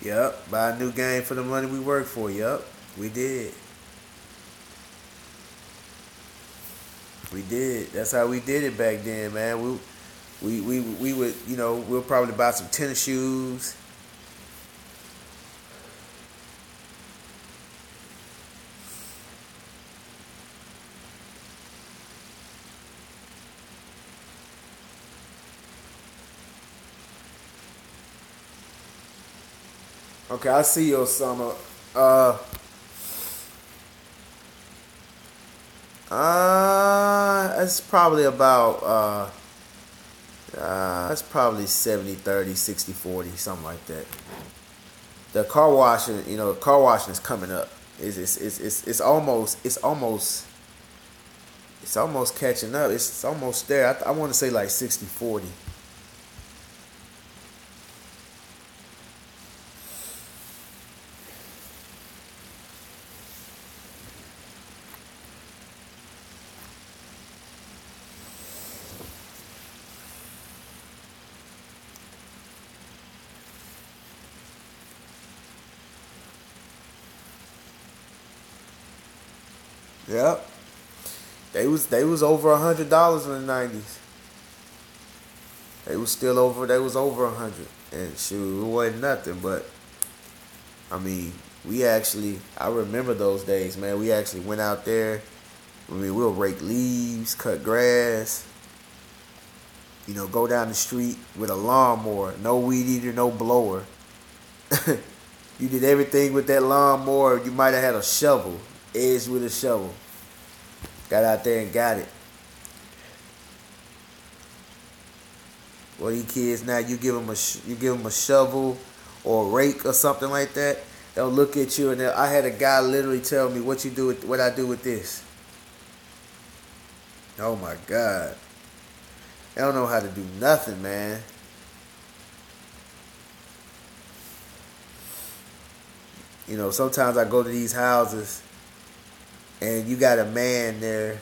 Yep. Buy a new game for the money we work for. Yep. We did. We did. That's how we did it back then, man. We would, we'll probably buy some tennis shoes. Okay, I see your summer. It's probably about it's probably 70-30, 60-40, something like that. The car washing is coming up. It's almost catching up. It's almost there. I want to say like 60-40. Yep. They was over $100 in the 90s. They was over 100. And shoot, it wasn't nothing, but I mean, I remember those days, man. We actually went out there. I mean, we'll rake leaves, cut grass, go down the street with a lawnmower, no weed eater, no blower. You did everything with that lawnmower. You might have had a shovel, edged with a shovel. Got out there and got it. Well, these kids now, you give them a shovel or a rake or something like that. They'll look at you and I had a guy literally tell me what I do with this. Oh my God. They don't know how to do nothing, man. Sometimes I go to these houses and you got a man there,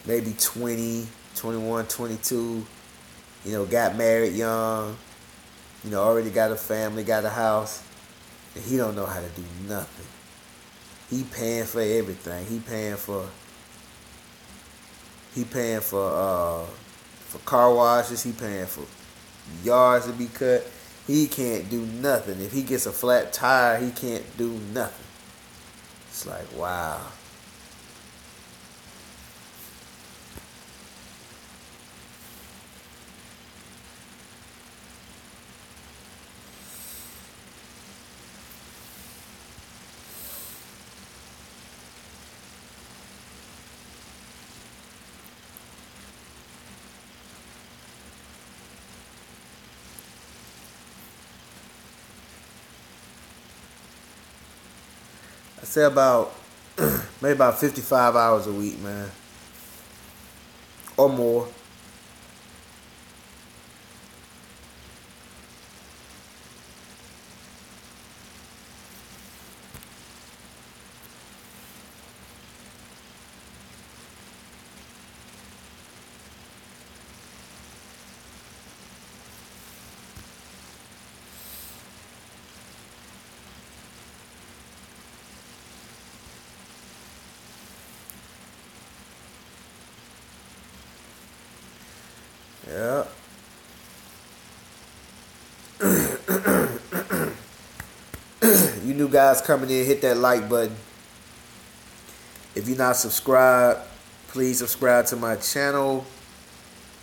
maybe 20, 21, 22, got married young, already got a family, got a house, and he don't know how to do nothing. He paying for everything. He paying for car washes. He paying for yards to be cut. He can't do nothing. If he gets a flat tire, he can't do nothing. It's like, wow. I say about maybe about 55 hours a week, man, or more. Yeah. You new guys coming in, hit that like button. If you're not subscribed, please subscribe to my channel.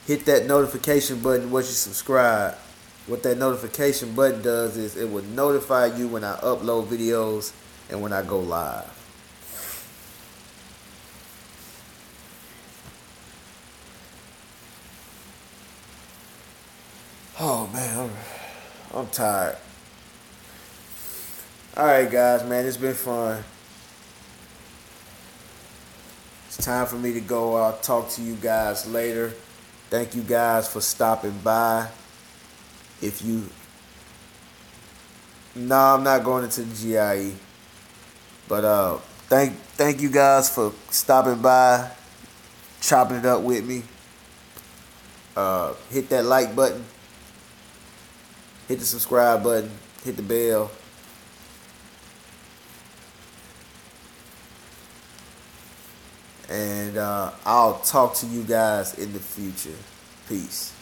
Hit that notification button once you subscribe. What that notification button does is it will notify you when I upload videos and when I go live. Oh man, I'm tired. Alright guys, man, it's been fun. It's time for me to go. I'll talk to you guys later. Thank you guys for stopping by. No, I'm not going into the GIE. But thank you guys for stopping by, chopping it up with me. Hit that like button. Hit the subscribe button. hit the bell. And I'll talk to you guys in the future. Peace.